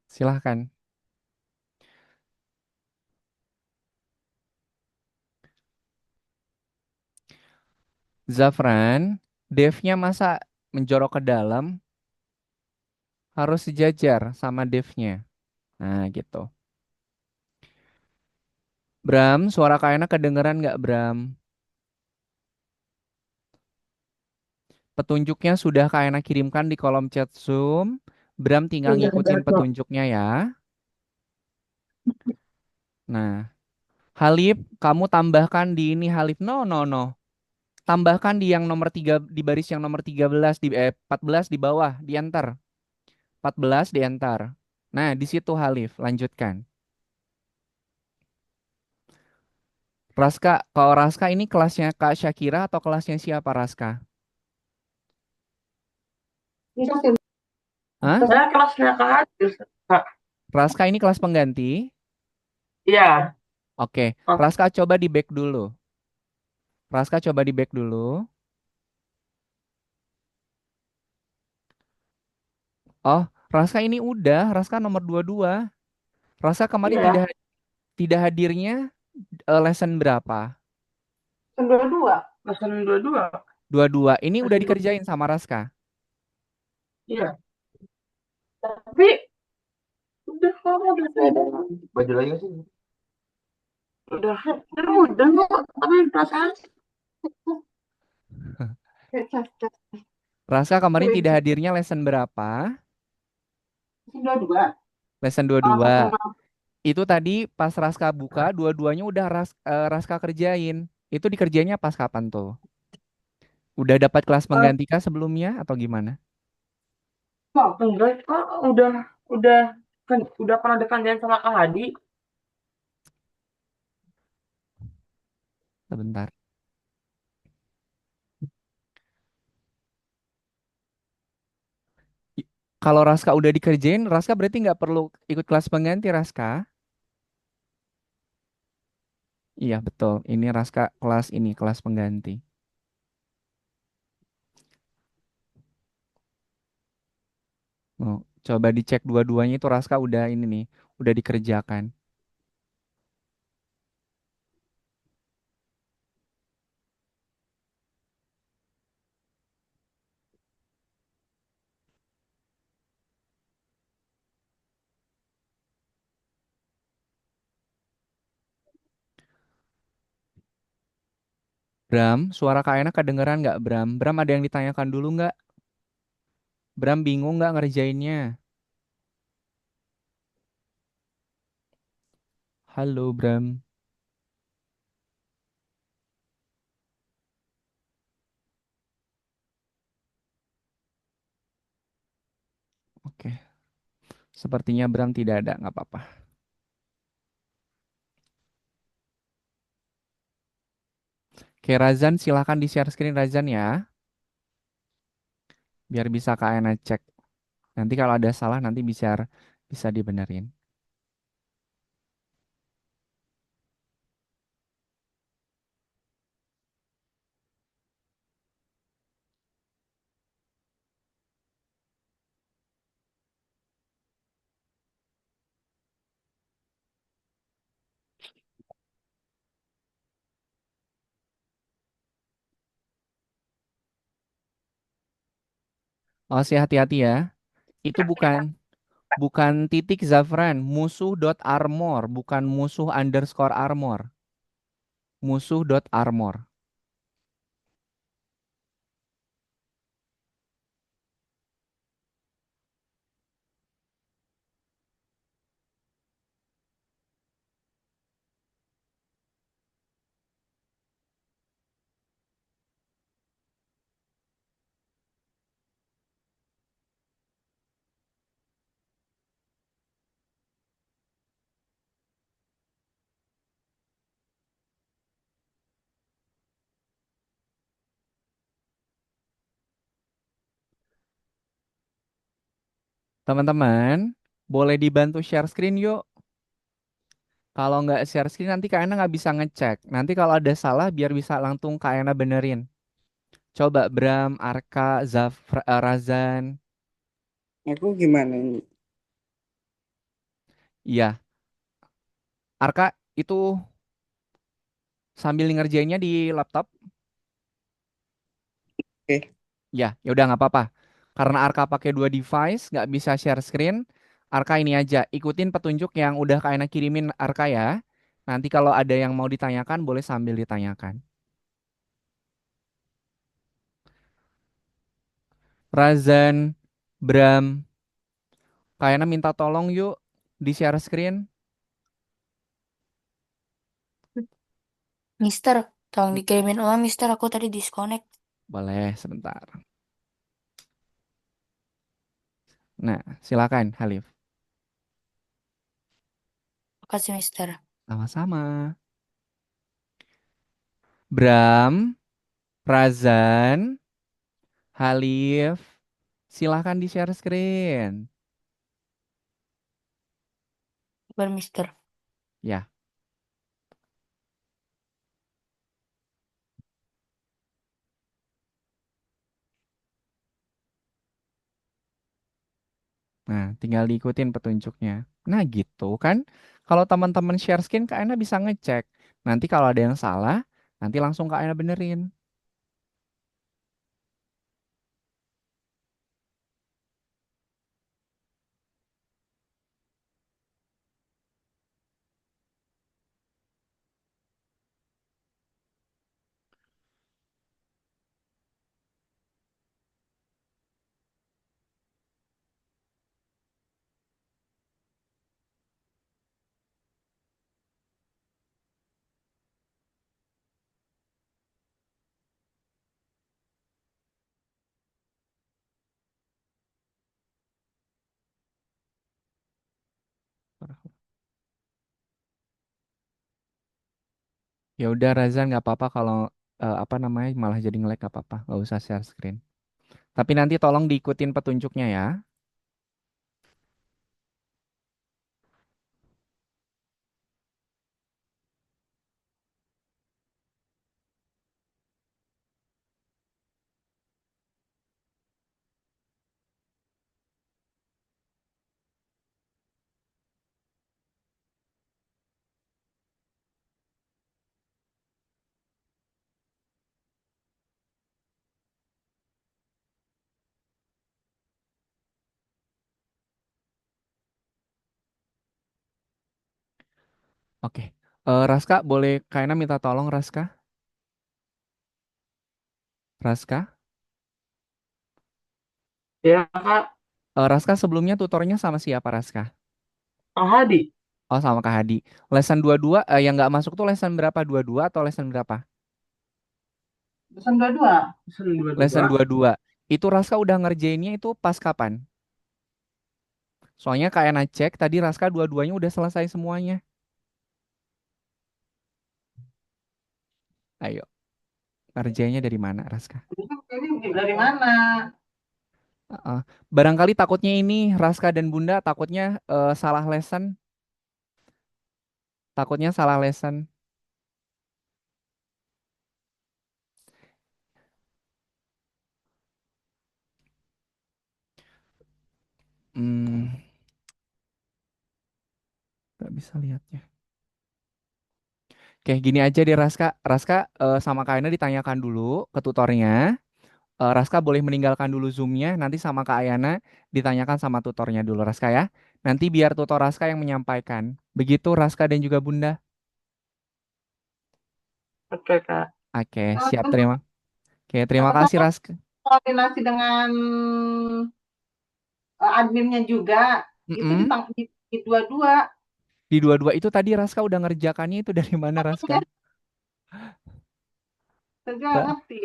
Silahkan. Zafran, devnya masa menjorok ke dalam harus sejajar sama devnya. Nah, gitu. Bram, suara Kaina kedengeran nggak, Bram? Petunjuknya sudah Kaina kirimkan di kolom chat Zoom. Bram tinggal ngikutin petunjuknya ya. Nah, Halif, kamu tambahkan di ini Halif. No, no, no. Tambahkan di yang nomor 3 di baris yang nomor 13 di 14 di bawah, di enter. 14 di enter. Nah, di situ Halif, lanjutkan. Raska, kalau Raska ini kelasnya Kak Syakira atau kelasnya siapa Raska? Hah? Saya kelasnya Kak Adil, Kak. Raska ini kelas pengganti? Iya. Oke, Oh, Raska coba di back dulu. Raska coba di back dulu. Oh, Raska ini udah, Raska nomor 22. Raska kemarin Iya, tidak hadirnya lesson berapa? kan dua-dua. Lesson dua-dua. 22. Ini udah Lesson dua. dikerjain sama Raska. Iya, tapi udah kamu udah ada baju lagi nggak sih? Udah kok. Tapi perasaan Raska kemarin tidak hadirnya lesson berapa? lesson dua-dua. Lesson Satu 22. sama Itu tadi pas Raska buka, dua-duanya udah Raska kerjain. Itu dikerjainnya pas kapan tuh? Udah dapat kelas pengganti kah sebelumnya atau gimana? kok enggak kok udah kan udah pernah dekan sama Kak Hadi. Sebentar. I- Kalau Raska udah dikerjain, Raska berarti nggak perlu ikut kelas pengganti, Raska. Iya, betul. Ini Raska kelas ini, kelas pengganti. Oh, coba dicek dua-duanya itu Raska udah ini nih, udah dikerjakan. Bram, suara Kak Ena kedengeran nggak, Bram? Bram ada yang ditanyakan dulu nggak? Bram bingung nggak ngerjainnya? Halo, Bram. Oke, sepertinya Bram tidak ada, nggak apa-apa. Oke, Razan silahkan di-share screen Razan ya, biar bisa Kak Ena cek. Nanti kalau ada salah nanti bisa dibenerin. Oh, sih hati-hati ya. Itu bukan titik Zafran, musuh dot armor, bukan musuh underscore armor. Musuh dot armor. Teman-teman, boleh dibantu share screen yuk. Kalau nggak share screen nanti Kak Ena nggak bisa ngecek. Nanti kalau ada salah biar bisa langsung Kak Ena benerin. Coba Bram, Arka, Razan. Aku gimana ini? Iya, Arka itu sambil ngerjainnya di laptop. Oke. Ya udah nggak apa-apa. Karena Arka pakai dua device, nggak bisa share screen. Arka ini aja, ikutin petunjuk yang udah Kak Ena kirimin Arka ya. Nanti kalau ada yang mau ditanyakan, boleh sambil ditanyakan. Razan, Bram, Kak Ena minta tolong yuk di share screen. Mister, tolong dikirimin uang, Mister. Aku tadi disconnect. Boleh, sebentar. Nah, silakan Halif. Makasih, Mister. Sama-sama. Bram, Razan, Halif, silahkan di share screen. Kabar, Mister. Ya, Nah, tinggal diikutin petunjuknya. Nah, gitu kan. Kalau teman-teman share screen, Kak Aina bisa ngecek. Nanti kalau ada yang salah, nanti langsung Kak Aina benerin. Ya udah Razan nggak apa-apa kalau apa namanya malah jadi nge-lag nggak apa-apa, nggak usah share screen. Tapi nanti tolong diikutin petunjuknya ya. Oke. Raska, boleh Kaina minta tolong Raska? Raska? Ya, Kak. Raska sebelumnya tutornya sama siapa Raska? Kak Hadi. Oh sama Kak Hadi. Lesson 22 yang nggak masuk tuh lesson berapa? 22 atau lesson berapa? Pesan dua-dua. Pesan dua-dua. Lesson 22. Itu Raska udah ngerjainnya itu pas kapan? Soalnya Kak Ena cek tadi Raska dua-duanya udah selesai semuanya. Ayo, ngerjainnya dari mana Raska? Ini dari mana? Heeh. Barangkali takutnya ini Raska dan Bunda takutnya salah lesson. Takutnya salah lesson. Hmm, nggak bisa lihatnya. Oke, gini aja deh Raska. Raska sama Kak Ayana ditanyakan dulu ke tutornya. Raska boleh meninggalkan dulu Zoom-nya. Nanti sama Kak Ayana ditanyakan sama tutornya dulu Raska ya. Nanti biar tutor Raska yang menyampaikan. Begitu Raska dan juga Bunda. Oke, Kak. Oke, siap Untuk terima. Oke, terima kasih Raska. koordinasi dengan adminnya juga, itu Mm-mm. di dua-dua. Di dua-dua itu tadi Raska udah ngerjakannya itu dari mana Raska? Saya juga nggak Ra- ngerti.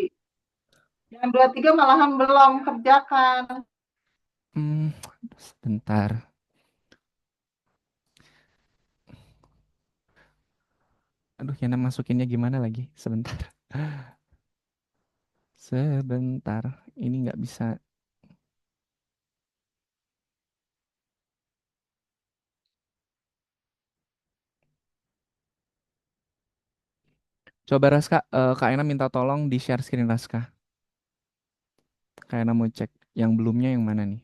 Yang dua tiga malahan belum kerjakan. Hmm, sebentar. Aduh, Yana masukinnya gimana lagi? Sebentar. Sebentar. Ini nggak bisa. Coba Raska, Kak Ena minta tolong di share screen Raska. Kak Ena mau cek yang belumnya yang mana nih?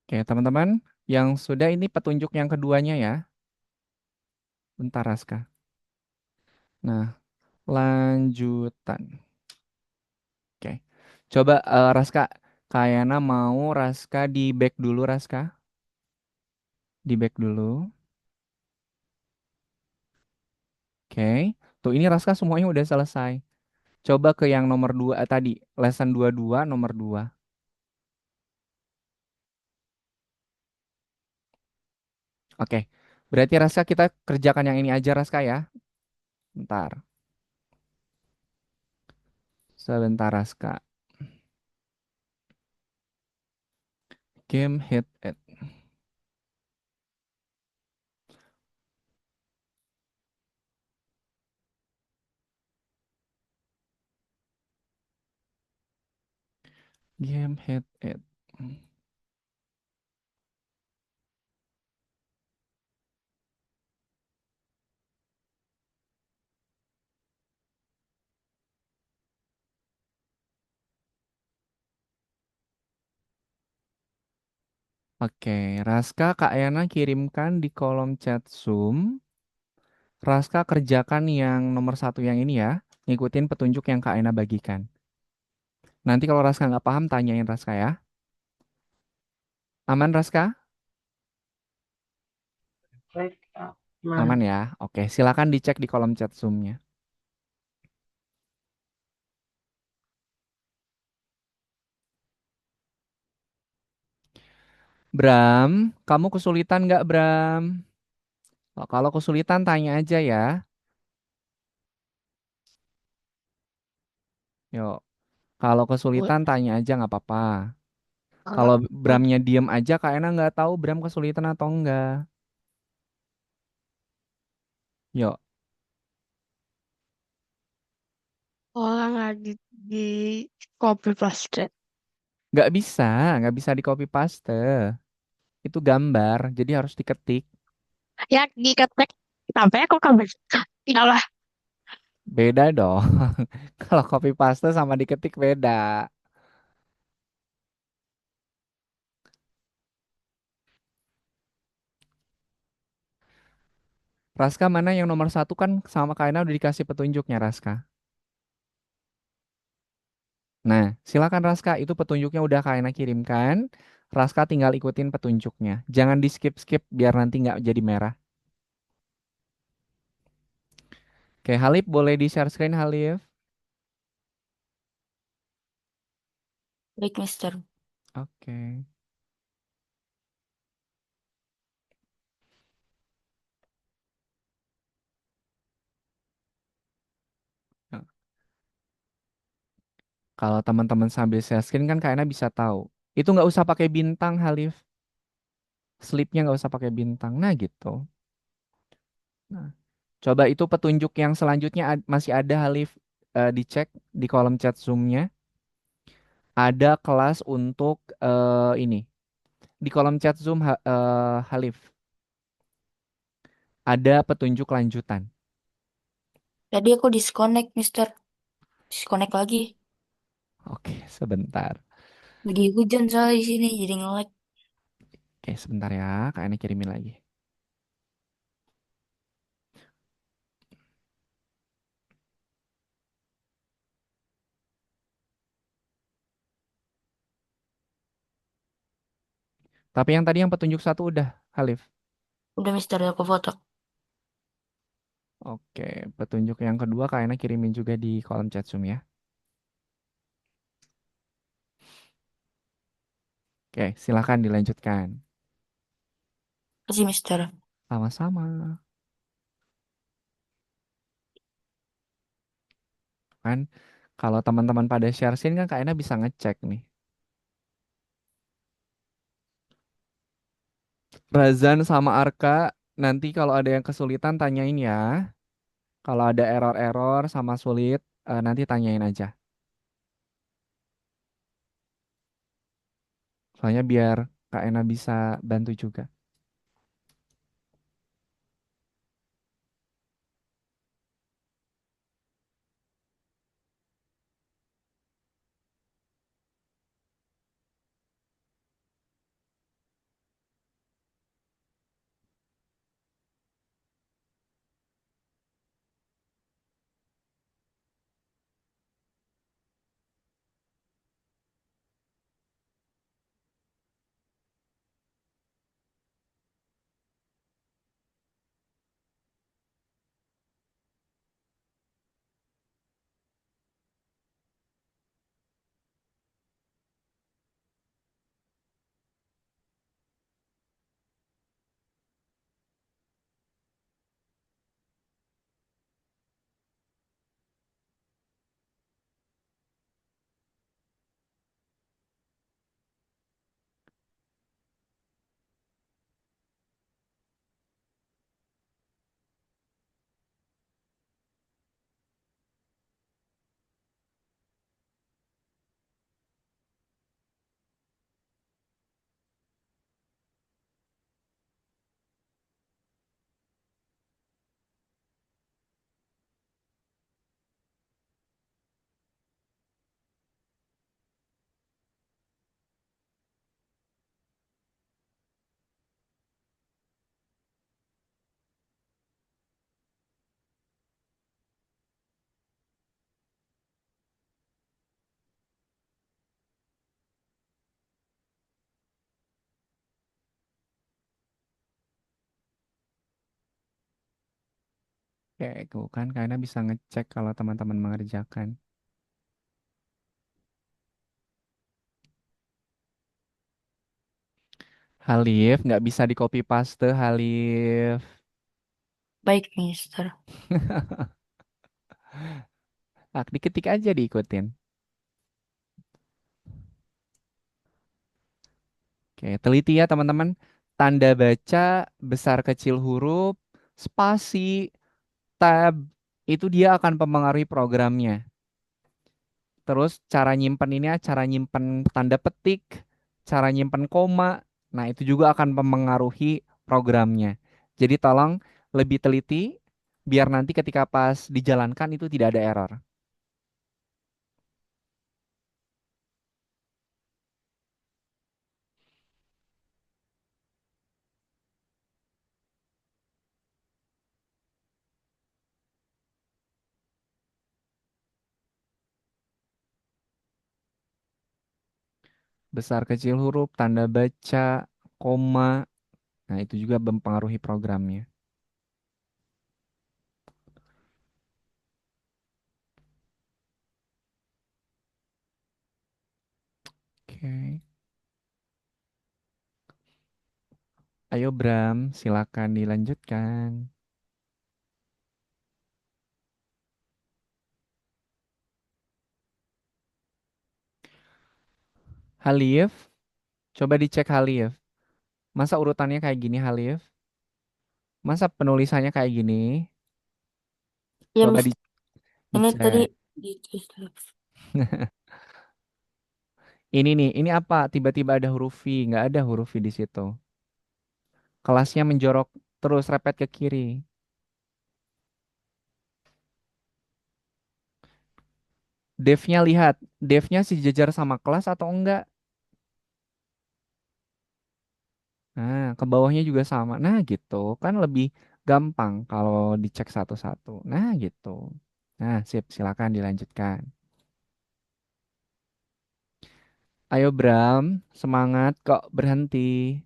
Oke, teman-teman, yang sudah ini petunjuk yang keduanya ya. Bentar Raska. Nah, lanjutan. Oke. Coba Raska, Kak Ena mau Raska di back dulu Raska. Di back dulu. Oke. Tuh ini Raska semuanya udah selesai. Coba ke yang nomor 2 tadi, lesson 22 nomor 2. Oke. Berarti Raska kita kerjakan yang ini aja Raska ya. Bentar. Sebentar Raska. Game head at. Game head it. Oke, Raska Kak Yana kirimkan di kolom chat Zoom. Raska kerjakan yang nomor satu yang ini ya. Ngikutin petunjuk yang Kak Yana bagikan. Nanti kalau Raska nggak paham, tanyain Raska ya. Aman Raska? Baik, Aman ya? Oke, silakan dicek di kolom chat Zoom-nya. Bram, kamu kesulitan nggak Bram? Kalau kesulitan tanya aja ya. Yuk, kalau Bu- kesulitan tanya aja nggak apa-apa. Kalau Kalau bu- Bramnya diem aja, Kak Ena nggak tahu Bram kesulitan atau enggak. Yuk, orang lagi di copy paste. nggak bisa, nggak bisa di copy paste. Itu gambar, jadi harus diketik. Ya diketek. Sampai aku kan ya lah. Beda dong. Kalau copy paste sama diketik beda. Raska mana yang nomor satu kan sama Kak Ena udah dikasih petunjuknya Raska. Nah, silakan Raska, itu petunjuknya udah Kak Ena kirimkan. Raska tinggal ikutin petunjuknya. Jangan di skip-skip biar nanti nggak jadi merah. Oke, Halif boleh di share screen Halif. Baik, Mister. Oke. Nah, kalau teman-teman sambil share screen kan Kak Ena bisa tahu. Itu nggak usah pakai bintang Halif. Slipnya nggak usah pakai bintang. Nah gitu. Nah, coba itu petunjuk yang selanjutnya masih ada Halif, dicek di kolom chat Zoom-nya. Ada kelas untuk ini. Di kolom chat Zoom Halif. Ada petunjuk lanjutan. Tadi aku disconnect, Mister. Disconnect lagi. Oke, sebentar. Lagi hujan soalnya di sini, jadi nge-lag. Oke, sebentar ya. Kak Ena kirimin lagi. Tapi yang tadi yang petunjuk satu udah, Halif. Udah, Mister, aku foto. Oke, petunjuk yang kedua Kak Ena kirimin juga di kolom chat Zoom ya. Oke, silakan dilanjutkan. Kasih, Mister. Sama-sama. Kan kalau teman-teman pada share screen kan Kak Ena bisa ngecek nih. Razan sama Arka, nanti kalau ada yang kesulitan tanyain ya. Kalau ada error-error sama sulit, nanti tanyain aja. Soalnya biar Kak Ena bisa bantu juga. Kayak kan karena bisa ngecek kalau teman-teman mengerjakan. Halif, nggak bisa di copy paste, Halif. Baik, Mister. Ah, diketik aja diikutin. Oke, teliti ya teman-teman. Tanda baca, besar kecil huruf, spasi, tab, itu dia akan mempengaruhi programnya. Terus cara nyimpen ini ya, cara nyimpen tanda petik, cara nyimpen koma. Nah, itu juga akan mempengaruhi programnya. Jadi tolong lebih teliti biar nanti ketika pas dijalankan itu tidak ada error. Besar kecil huruf, tanda baca, koma. Nah, itu juga mempengaruhi programnya. Oke. Ayo Bram, silakan dilanjutkan. Halif, coba dicek Halif. Masa urutannya kayak gini Halif? Masa penulisannya kayak gini? Ya, Coba Mister. Ini tadi dicek. ditulis dulu. Ini nih, ini apa? Tiba-tiba ada huruf V, nggak ada huruf V di situ. Kelasnya menjorok terus repet ke kiri. Devnya lihat, devnya sejajar sama kelas atau enggak? Nah, ke bawahnya juga sama. Nah, gitu. Kan lebih gampang kalau dicek satu-satu. Nah, gitu. Nah, sip, silakan dilanjutkan. Ayo Bram, semangat kok berhenti.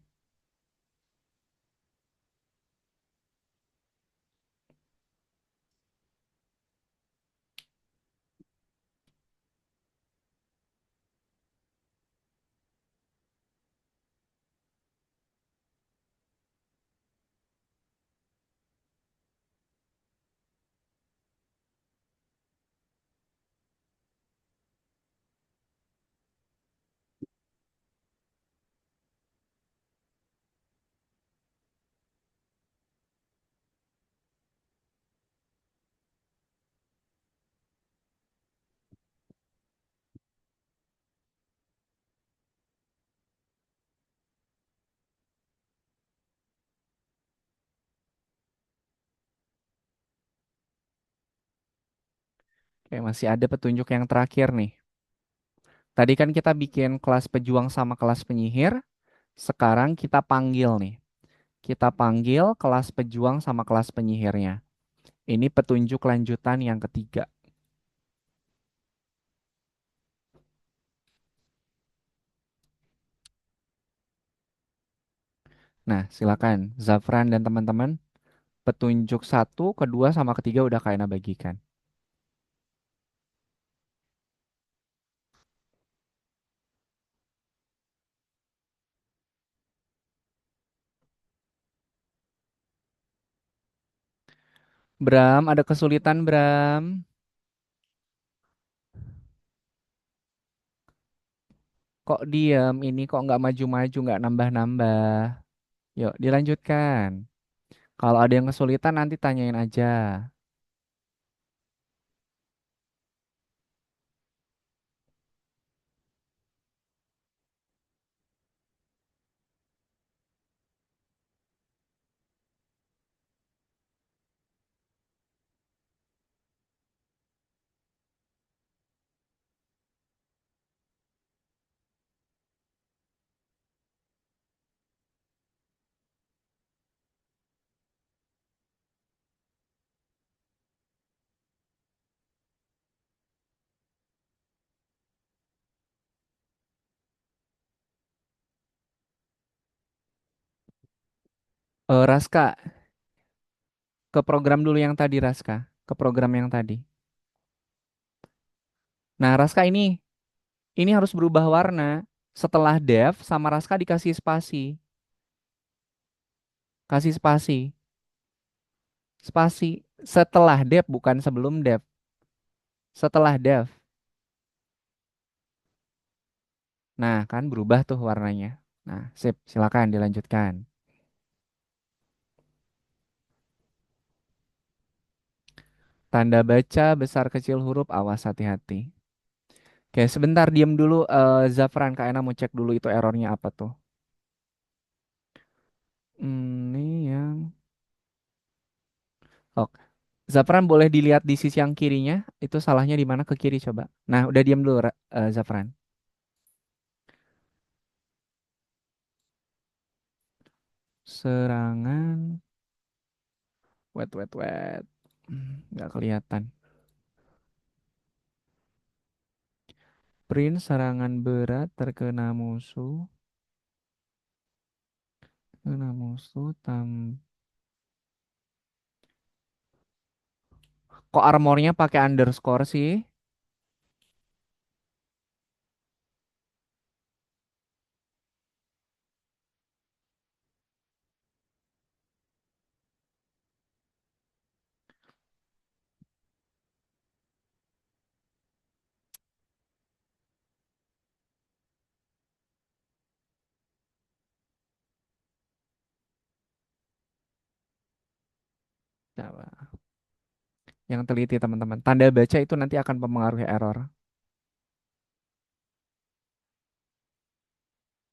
Oke, masih ada petunjuk yang terakhir nih. Tadi kan kita bikin kelas pejuang sama kelas penyihir. Sekarang kita panggil nih. Kita panggil kelas pejuang sama kelas penyihirnya. Ini petunjuk lanjutan yang ketiga. Nah, silakan Zafran dan teman-teman. Petunjuk satu, kedua, sama ketiga udah kalian bagikan. Bram, ada kesulitan Bram? Kok diem? Ini kok nggak maju-maju, nggak nambah-nambah? Yuk, dilanjutkan. Kalau ada yang kesulitan nanti tanyain aja. Raska, Ke program dulu yang tadi, Raska. Ke program yang tadi. Nah, Raska ini harus berubah warna. Setelah dev sama Raska dikasih spasi. Kasih spasi. Spasi. Setelah dev, bukan sebelum dev. Setelah dev. Nah, kan berubah tuh warnanya. Nah, sip. Silakan dilanjutkan. Tanda baca besar kecil huruf, awas hati-hati. Oke, sebentar diam dulu. Zafran, Kak Ena mau cek dulu itu errornya apa tuh. Ini yang... Oke. Zafran boleh dilihat di sisi yang kirinya. Itu salahnya di mana ke kiri coba. Nah, udah diam dulu, Zafran. Serangan. Wait, wait, wait. Nggak kelihatan. Print serangan berat terkena musuh. Terkena musuh Kok armornya pakai underscore sih? Coba. Yang teliti teman-teman. Tanda baca itu nanti akan mempengaruhi error.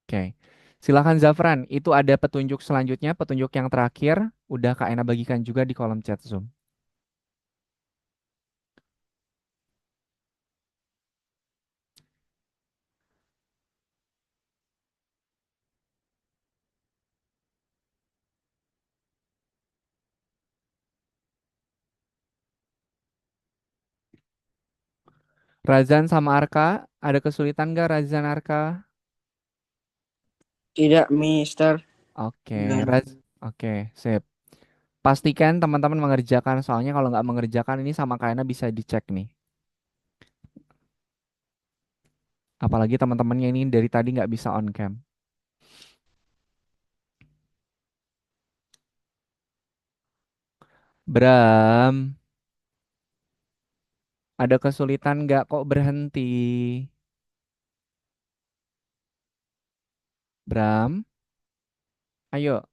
Oke. Silakan Zafran, itu ada petunjuk selanjutnya, petunjuk yang terakhir. Udah Kak Ena bagikan juga di kolom chat Zoom. Razan sama Arka, ada kesulitan nggak Razan Arka? Tidak, Mister. Oke, Enggak. Oke, sip. Pastikan teman-teman mengerjakan, soalnya kalau nggak mengerjakan ini sama Kak Ena bisa dicek nih. Apalagi teman-temannya ini dari tadi nggak bisa on cam. Bram, ada kesulitan nggak kok berhenti? Bram, ayo.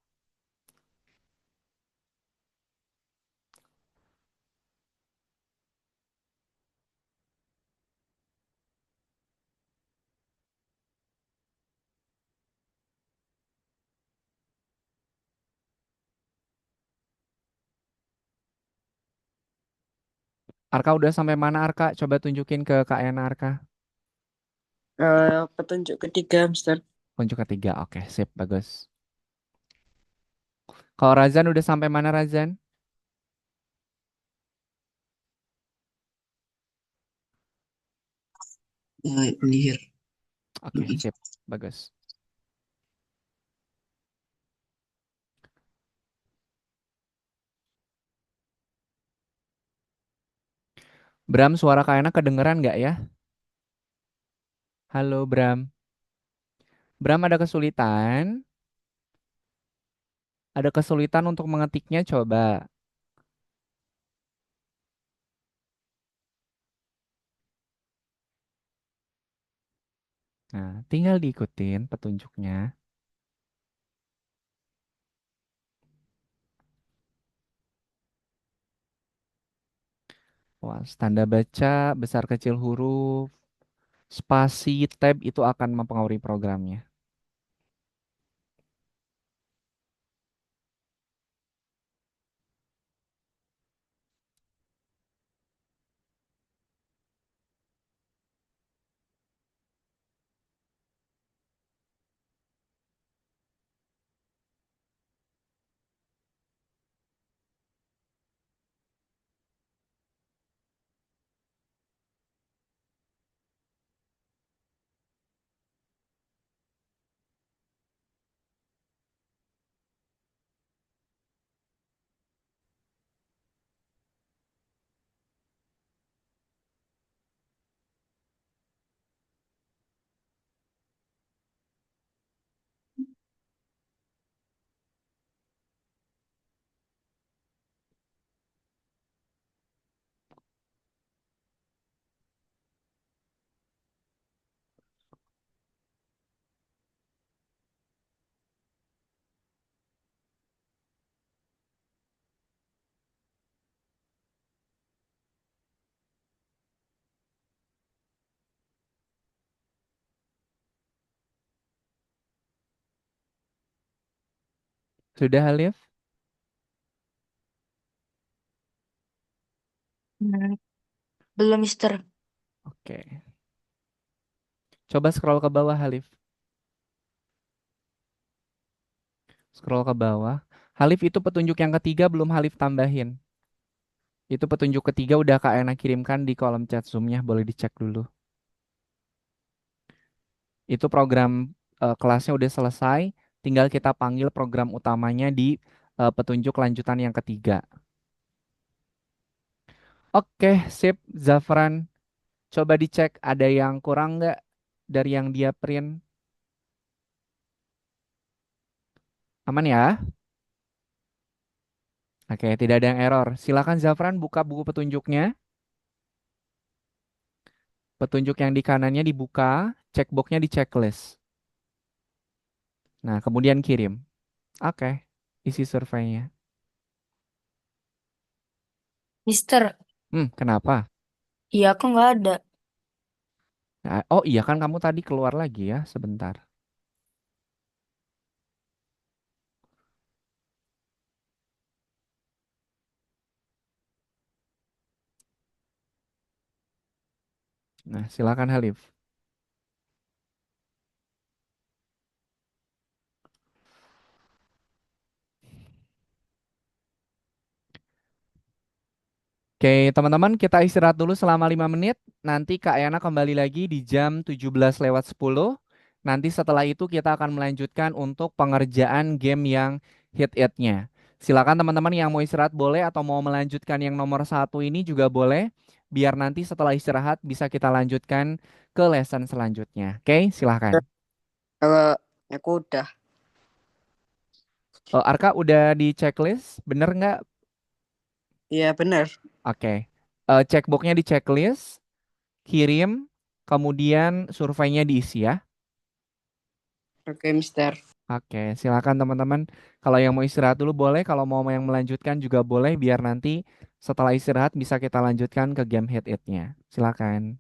Arka udah sampai mana Arka? Coba tunjukin ke Kak Ena Arka. Petunjuk ketiga, Mister. Kunci ketiga, oke, sip, bagus. Kalau Razan udah sampai mana Razan? Penyihir. Oke, sip, bagus. Bram, suara Kak Ena kedengeran nggak ya? Halo Bram. Bram ada kesulitan? Ada kesulitan untuk mengetiknya coba. Nah, tinggal diikutin petunjuknya. Wah, tanda baca, besar kecil huruf, spasi, tab itu akan mempengaruhi programnya. Sudah Halif? Hmm, belum, Mister. Oke. Coba scroll ke bawah Halif. Scroll ke bawah. Halif itu petunjuk yang ketiga belum Halif tambahin. Itu petunjuk ketiga udah Kak Ena kirimkan di kolom chat Zoom-nya, boleh dicek dulu. Itu program kelasnya udah selesai, tinggal kita panggil program utamanya di petunjuk lanjutan yang ketiga. Oke, sip, Zafran. Coba dicek ada yang kurang nggak dari yang dia print. Aman ya? Oke, tidak ada yang error. Silakan Zafran buka buku petunjuknya. Petunjuk yang di kanannya dibuka, checkboxnya di checklist. Nah, kemudian kirim. Oke, isi surveinya. Mister, Kenapa? iya aku nggak ada. Nah, oh iya kan kamu tadi keluar lagi ya, sebentar. Nah, silakan Halif. Oke, teman-teman, kita istirahat dulu selama 5 menit. Nanti Kak Yana kembali lagi di jam 17:10. Nanti setelah itu kita akan melanjutkan untuk pengerjaan game yang hit-hitnya. Silakan teman-teman yang mau istirahat boleh atau mau melanjutkan yang nomor satu ini juga boleh. Biar nanti setelah istirahat bisa kita lanjutkan ke lesson selanjutnya. Oke, silakan. Kalau aku udah. Arka udah di checklist, bener nggak? Iya benar. Oke. Checkboxnya di checklist, kirim, kemudian surveinya diisi ya. Oke, Mister. Oke, silakan teman-teman. Kalau yang mau istirahat dulu boleh, kalau mau yang melanjutkan juga boleh, biar nanti setelah istirahat bisa kita lanjutkan ke game head-nya. Silakan.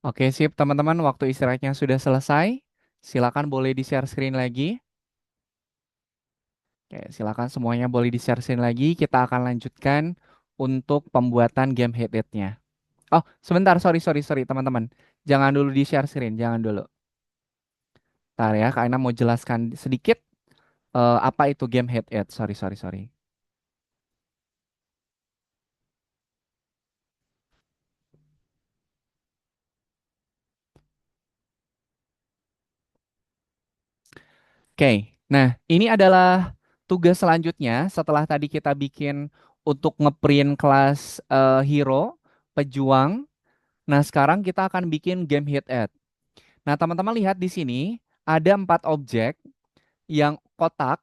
Oke, sip teman-teman, waktu istirahatnya sudah selesai. Silakan boleh di-share screen lagi. Oke, silakan semuanya boleh di-share screen lagi. Kita akan lanjutkan untuk pembuatan game head-nya. Oh, sebentar, sorry teman-teman. Jangan dulu di-share screen, jangan dulu. Ntar ya, Kak Ina mau jelaskan sedikit apa itu game head-ed. Sorry. Oke, nah ini adalah tugas selanjutnya setelah tadi kita bikin untuk ngeprint kelas hero, pejuang. Nah sekarang kita akan bikin game hit ad. Nah teman-teman lihat di sini ada 4 objek yang kotak,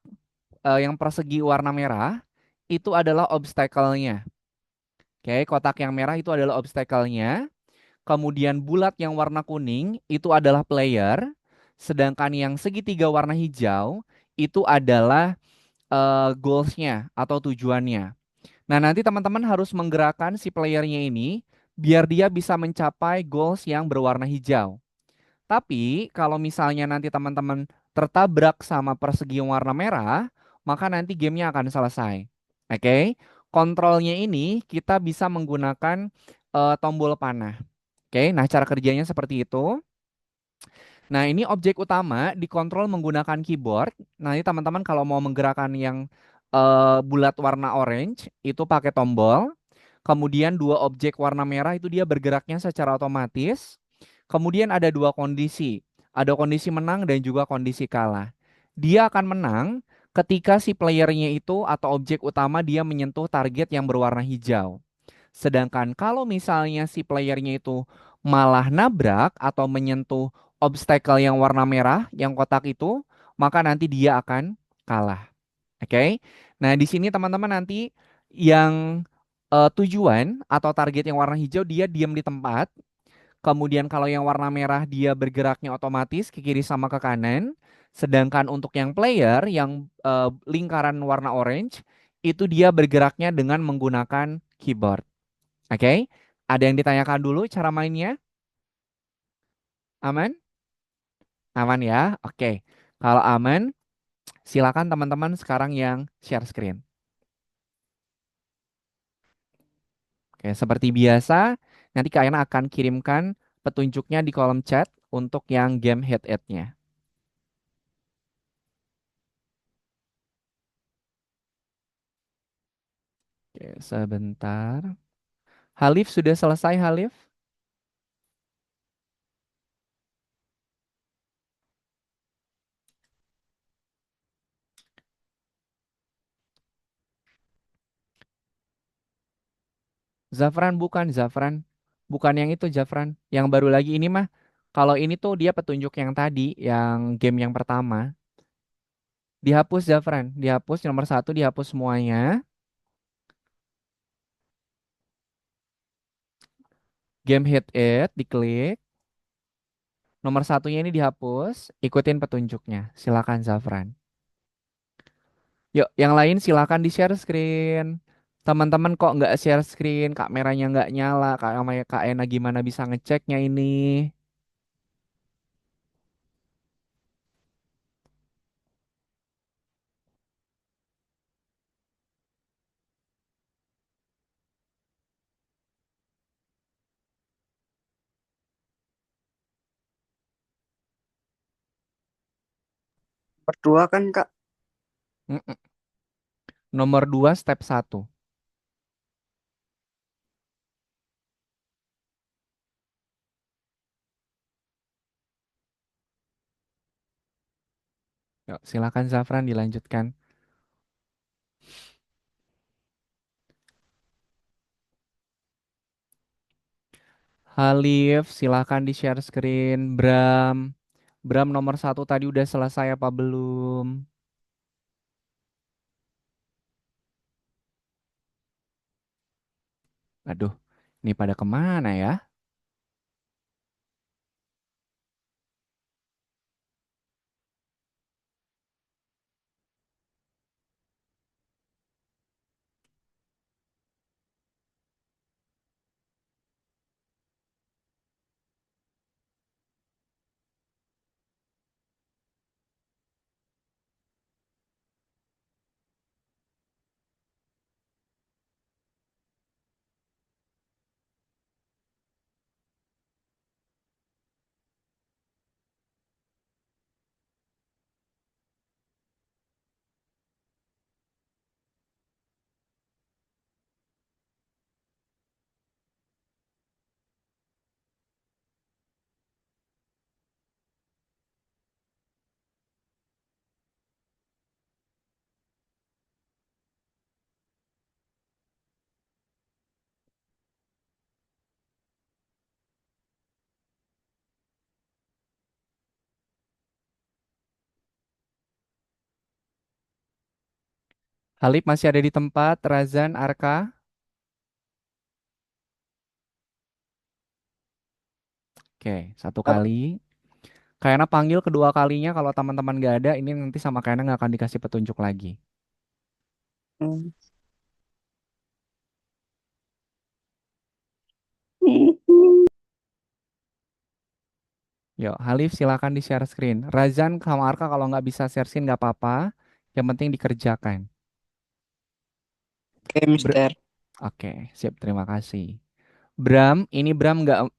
yang persegi warna merah, itu adalah obstacle-nya. Oke, kotak yang merah itu adalah obstacle-nya. Kemudian bulat yang warna kuning itu adalah player. Sedangkan yang segitiga warna hijau itu adalah goals-nya atau tujuannya. Nah, nanti teman-teman harus menggerakkan si playernya ini biar dia bisa mencapai goals yang berwarna hijau. Tapi kalau misalnya nanti teman-teman tertabrak sama persegi yang warna merah, maka nanti gamenya akan selesai. Oke, kontrolnya ini kita bisa menggunakan tombol panah. Oke, nah cara kerjanya seperti itu. Nah, ini objek utama dikontrol menggunakan keyboard. Nanti teman-teman kalau mau menggerakkan yang bulat warna orange itu pakai tombol. Kemudian dua objek warna merah itu dia bergeraknya secara otomatis. Kemudian ada dua kondisi. Ada kondisi menang dan juga kondisi kalah. Dia akan menang ketika si playernya itu atau objek utama dia menyentuh target yang berwarna hijau. Sedangkan kalau misalnya si playernya itu malah nabrak atau menyentuh obstacle yang warna merah, yang kotak itu, maka nanti dia akan kalah. Oke. Nah, di sini teman-teman nanti yang tujuan atau target yang warna hijau dia diam di tempat. Kemudian kalau yang warna merah dia bergeraknya otomatis ke kiri sama ke kanan. Sedangkan untuk yang player yang lingkaran warna orange itu dia bergeraknya dengan menggunakan keyboard. Oke, ada yang ditanyakan dulu cara mainnya? Aman? Aman ya? Oke. Kalau aman, silakan teman-teman sekarang yang share screen. Oke, seperti biasa, nanti Kak Yana akan kirimkan petunjuknya di kolom chat untuk yang game head-nya. Oke, sebentar. Halif sudah selesai, Halif? Zafran bukan, Zafran. Bukan yang itu, Zafran. Yang baru lagi ini mah. Kalau ini tuh dia petunjuk yang tadi, yang game yang pertama. Dihapus, Zafran. Dihapus, nomor satu dihapus semuanya. Game hit it, diklik. Nomor satunya ini dihapus. Ikutin petunjuknya. Silakan, Zafran. Yuk, yang lain silakan di-share screen. Teman-teman kok nggak share screen, kameranya nggak nyala, Kak Ena gimana bisa ngeceknya ini? Berdua kan Kak? Mm-mm. Nomor 2 step satu. Yuk, silakan Zafran dilanjutkan. Halif, silakan di-share screen. Bram nomor satu tadi udah selesai apa belum? Aduh, ini pada kemana ya? Halif masih ada di tempat. Razan, Arka. Oke, satu kali. Kayaknya panggil kedua kalinya kalau teman-teman gak ada, ini nanti sama kayaknya nggak akan dikasih petunjuk lagi. Hmm. Yuk, Halif silakan di share screen. Razan sama Arka kalau nggak bisa share screen nggak apa-apa. Yang penting dikerjakan. Oke, Ber- Mister. Oke, siap. Terima kasih. Bram, ini Bram nggak.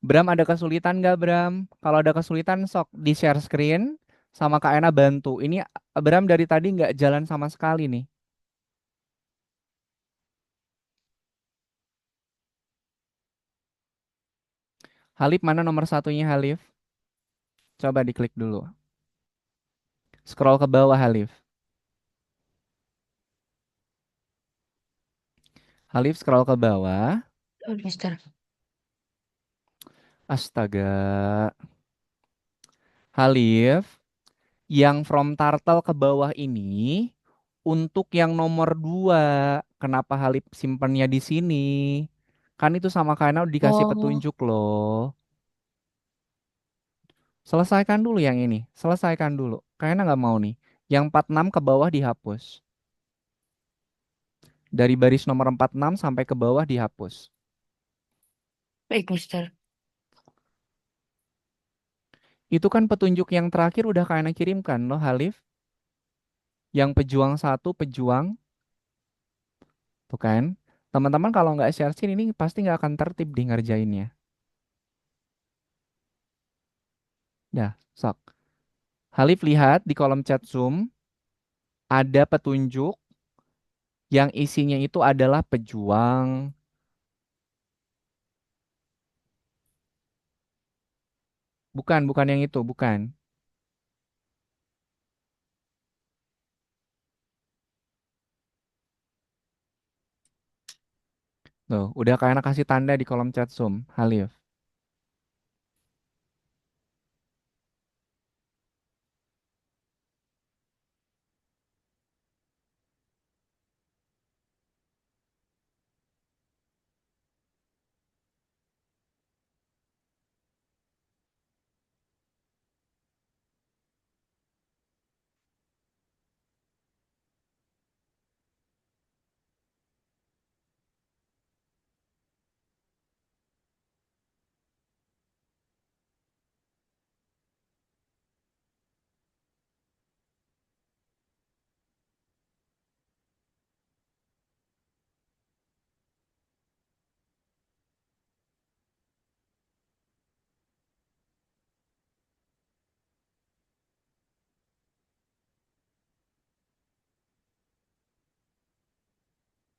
Bram ada kesulitan nggak Bram? Kalau ada kesulitan sok di share screen sama Kak Ena bantu. Ini Bram dari tadi nggak jalan sama sekali nih. Halif mana nomor satunya Halif? Coba diklik dulu. Scroll ke bawah Halif. Halif scroll ke bawah. Betul, Mister. Astaga. Halif, yang from turtle ke bawah ini untuk yang nomor 2. Kenapa Halif simpennya di sini? Kan itu sama karena udah dikasih Oh, petunjuk loh. Selesaikan dulu yang ini. Selesaikan dulu. Kayaknya nggak mau nih. Yang 46 ke bawah dihapus. Dari baris nomor 46 sampai ke bawah dihapus. baik, Mister. Itu kan petunjuk yang terakhir udah kayaknya kirimkan loh Halif. Yang pejuang satu pejuang. Tuh kan. Teman-teman kalau nggak share screen ini pasti nggak akan tertib di ngerjainnya. Dah, sok. Halif lihat di kolom chat Zoom ada petunjuk yang isinya itu adalah pejuang. Bukan, bukan yang itu, bukan. Tuh, udah kayak kasih tanda di kolom chat Zoom, Halif.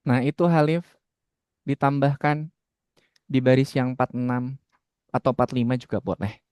Nah, itu Halif ditambahkan di baris yang 46 atau 45 juga boleh.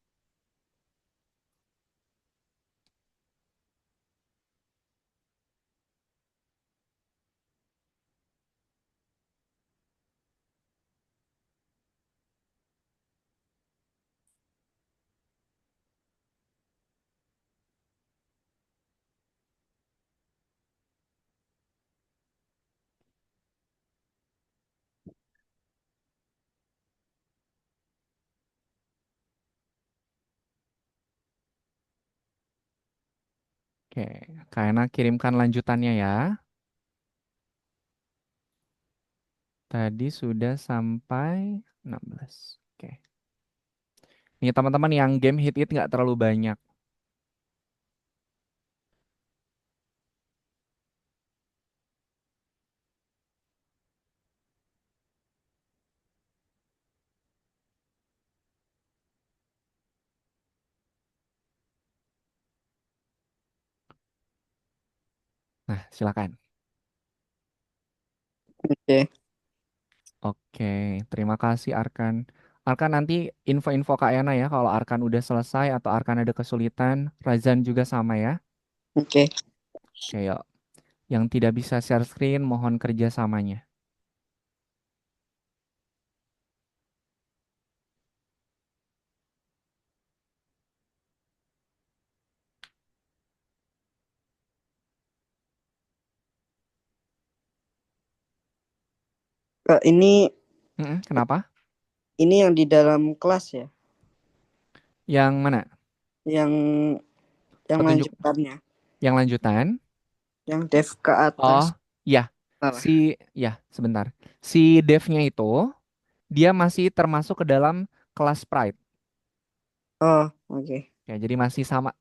Oke, karena kirimkan lanjutannya ya. Tadi sudah sampai 16. Oke. Ini teman-teman yang game hit-hit nggak terlalu banyak. Nah, silakan. Oke. Oke, terima kasih Arkan. Arkan nanti info-info Kak Yana ya kalau Arkan udah selesai atau Arkan ada kesulitan. Razan juga sama ya. Oke. Oke, yuk. Yang tidak bisa share screen mohon kerjasamanya. Ini Kenapa? yang di dalam kelas ya, Yang mana? yang Petunjuk lanjutannya, yang lanjutan? yang dev ke Oh, atas. ya. Salah. Ya, sebentar. Si devnya itu dia masih termasuk ke dalam kelas Pride. Oh, oke. Ya, jadi masih sama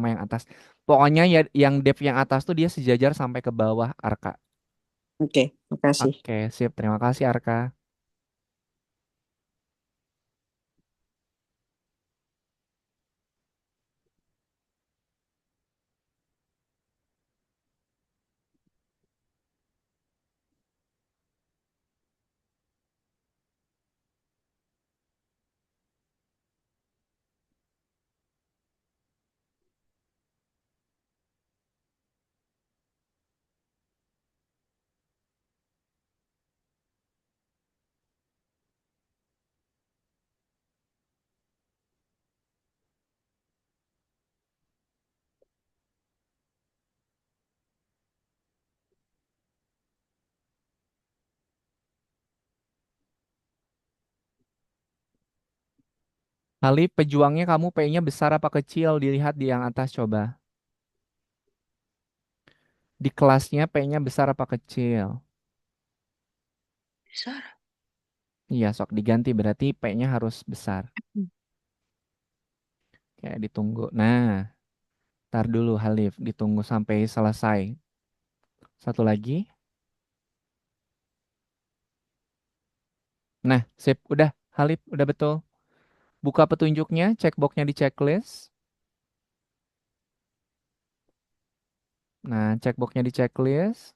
yang atas. Pokoknya ya yang dev yang atas tuh dia sejajar sampai ke bawah Arka. Oke, makasih. Oke, sip. Terima kasih Arka. Halif, pejuangnya kamu P-nya besar apa kecil? Dilihat di yang atas coba. Di kelasnya P-nya besar apa kecil? Besar. Iya, sok diganti berarti P-nya harus besar. Kayak ditunggu. Nah, tar dulu Halif, ditunggu sampai selesai. Satu lagi. Nah, sip, udah Halif, udah betul. Buka petunjuknya, cek boxnya di checklist. Nah, cek boxnya di checklist.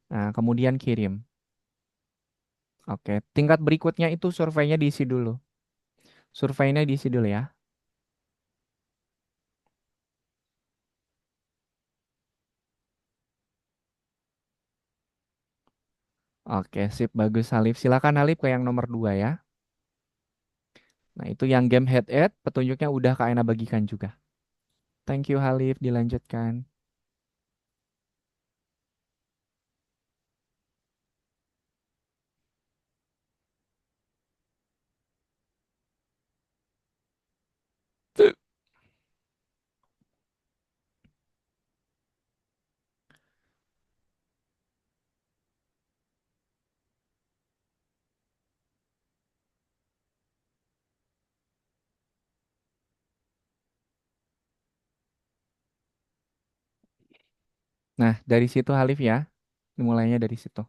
Nah, kemudian kirim. Oke, tingkat berikutnya itu surveinya diisi dulu. Surveinya diisi dulu ya. Oke, sip, bagus Halif. Silakan Halif ke yang nomor 2 ya. Nah, itu yang game head-head, petunjuknya udah Kak Aina bagikan juga. Thank you Halif, dilanjutkan. Nah, dari situ Halif ya. Dimulainya dari situ.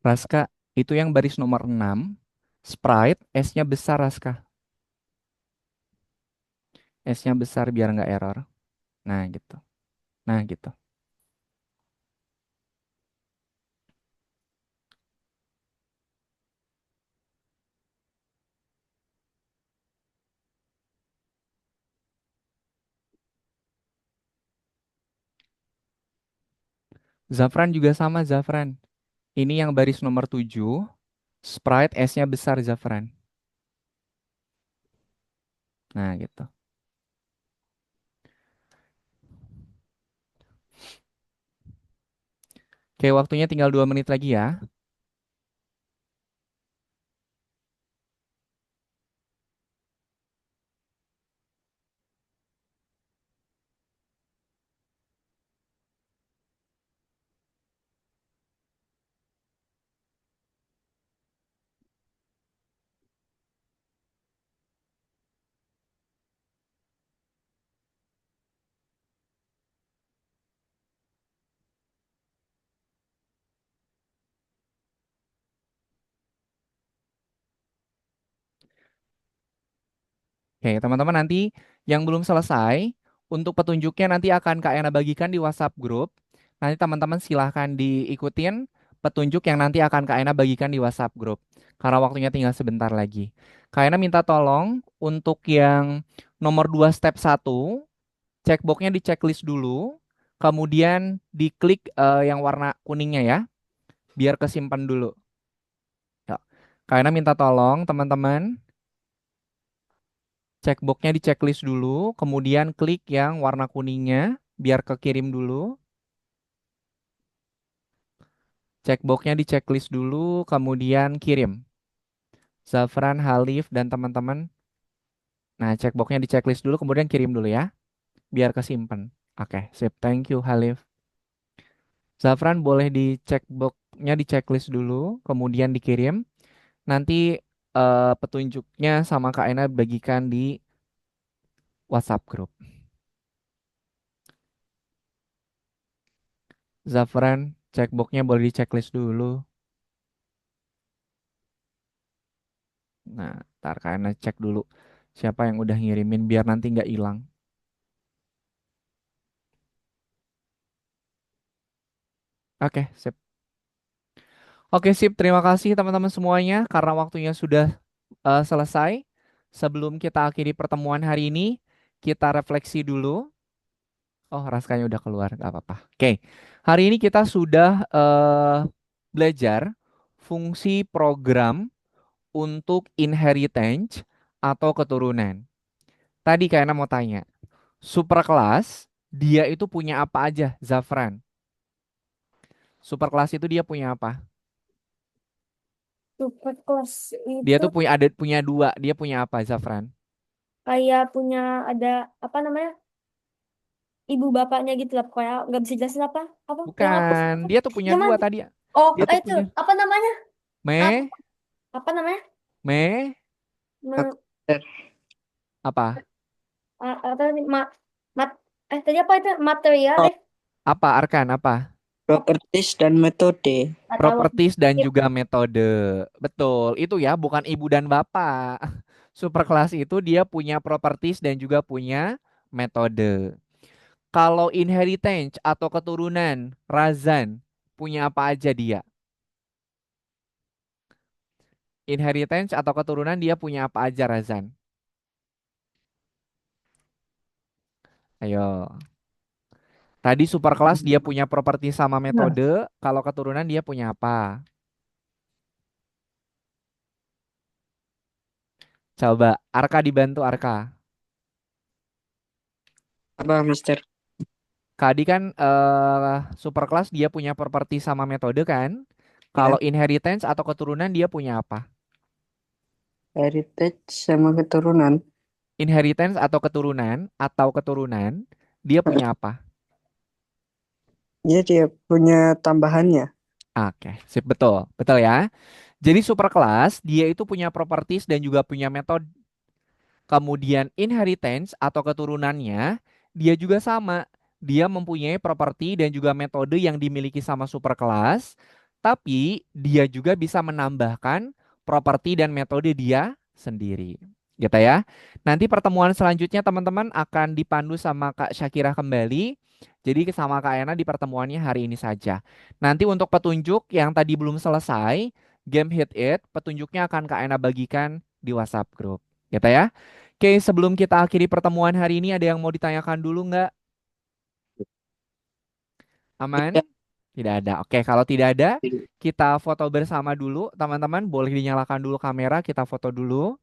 Raska, itu yang baris nomor 6. Sprite, S-nya besar Raska. S-nya besar biar nggak error. Nah, gitu. Nah, gitu. Zafran juga sama, Zafran. Ini yang baris nomor 7. Sprite S-nya besar, Zafran. Nah, gitu. Oke, waktunya tinggal 2 menit lagi ya. Oke, teman-teman nanti yang belum selesai, untuk petunjuknya nanti akan Kak Ena bagikan di WhatsApp grup. Nanti teman-teman silahkan diikutin petunjuk yang nanti akan Kak Ena bagikan di WhatsApp grup. Karena waktunya tinggal sebentar lagi. Kak Ena minta tolong untuk yang nomor 2 step 1, checkboxnya di checklist dulu. Kemudian diklik yang warna kuningnya ya, biar kesimpan dulu. Ya. Kak Ena minta tolong teman-teman checkboxnya di checklist dulu, kemudian klik yang warna kuningnya, biar kekirim dulu. Checkboxnya di checklist dulu, kemudian kirim. Zafran, Halif, dan teman-teman. Nah, checkboxnya di checklist dulu, kemudian kirim dulu ya, biar kesimpan. Oke, sip. Thank you, Halif. Zafran boleh di checkboxnya di checklist dulu, kemudian dikirim. Nanti petunjuknya sama Kak Ena bagikan di WhatsApp group. Zafran, checkboxnya boleh di checklist dulu. Nah, ntar karena cek dulu siapa yang udah ngirimin biar nanti nggak hilang. Oke, sip. Oke, sip. Terima kasih teman-teman semuanya karena waktunya sudah selesai. Sebelum kita akhiri pertemuan hari ini, kita refleksi dulu. Oh, Raskanya udah keluar, nggak apa-apa. Oke, hari ini kita sudah belajar fungsi program untuk inheritance atau keturunan. Tadi kayaknya mau tanya, superkelas dia itu punya apa aja, Zafran? Superkelas itu dia punya apa? Super kelas Dia itu tuh punya dua. Dia punya apa, Zafran? kayak punya ada apa namanya ibu bapaknya gitu lah kayak nggak bisa jelasin apa apa yang apa sih Bukan. Dia tuh punya dua gimana tadi. oh Dia tuh itu punya apa namanya apa, me, apa namanya me, Me- apa? apa tadi mat tadi apa itu material Oh, Apa, Arkan? Apa? properties dan metode. nggak tahu aku. Properties dan Skip. juga metode. Betul. Itu ya, bukan ibu dan bapak. Superkelas itu dia punya properties dan juga punya metode. Kalau inheritance atau keturunan, Razan punya apa aja dia? Inheritance atau keturunan dia punya apa aja, Razan? Ayo. Tadi superkelas dia punya properti sama metode. Kalau keturunan dia punya apa? Coba, Arka dibantu Arka. Apa, Mister? Kadi kan superkelas dia punya properti sama metode kan? Ya, Kalau inheritance atau keturunan dia punya apa? heritage sama keturunan. Inheritance atau keturunan dia punya apa? Ya, dia punya tambahannya. Oke, sip betul. Betul ya. Jadi superkelas dia itu punya properties dan juga punya metode. Kemudian inheritance atau keturunannya dia juga sama. Dia mempunyai properti dan juga metode yang dimiliki sama superkelas, tapi dia juga bisa menambahkan properti dan metode dia sendiri. Gitu ya. Nanti pertemuan selanjutnya teman-teman akan dipandu sama Kak Syakira kembali. Jadi sama Kak Ena di pertemuannya hari ini saja. Nanti untuk petunjuk yang tadi belum selesai, game Hit It, petunjuknya akan Kak Ena bagikan di WhatsApp group. Gitu ya. Oke, sebelum kita akhiri pertemuan hari ini, ada yang mau ditanyakan dulu nggak? Tidak, Aman? Tidak ada. Oke, kalau tidak ada, kita foto bersama dulu, teman-teman. Boleh dinyalakan dulu kamera, kita foto dulu.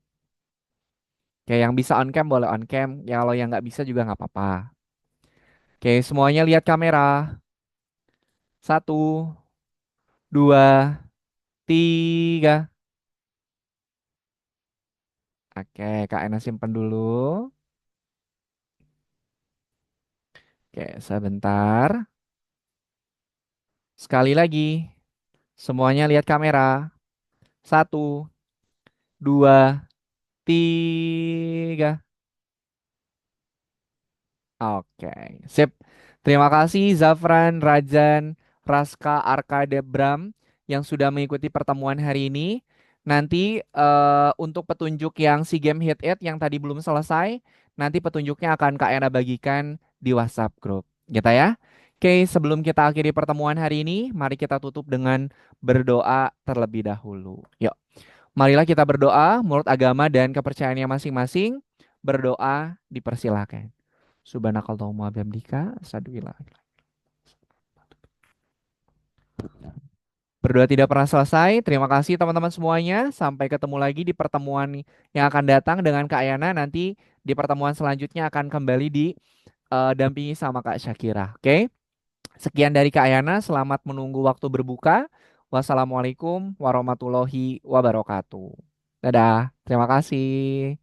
Oke, yang bisa on cam boleh on cam. Ya, kalau yang nggak bisa juga nggak apa-apa. Oke, semuanya lihat kamera. 1, 2, 3. Oke, Kak Ena simpen dulu. Oke, sebentar. Sekali lagi, semuanya lihat kamera. 1, 2, 3. Oke, sip. Terima kasih Zafran, Rajan, Raska, Arka, Debram yang sudah mengikuti pertemuan hari ini. Nanti untuk petunjuk yang SEA Games Hit It yang tadi belum selesai, nanti petunjuknya akan Kak Ena bagikan di WhatsApp group. Gitu ya. Oke, sebelum kita akhiri pertemuan hari ini, mari kita tutup dengan berdoa terlebih dahulu. Yuk, marilah kita berdoa menurut agama dan kepercayaannya masing-masing. Berdoa dipersilakan. Subhanakallahumma bihamdika asyhadu an la ilaha illa anta. Berdoa tidak pernah selesai. Terima kasih teman-teman semuanya. Sampai ketemu lagi di pertemuan yang akan datang dengan Kak Yana. Nanti di pertemuan selanjutnya akan kembali didampingi sama Kak Syakira. Oke? Sekian dari Kak Yana. Selamat menunggu waktu berbuka. Wassalamualaikum warahmatullahi wabarakatuh. Dadah. Terima kasih.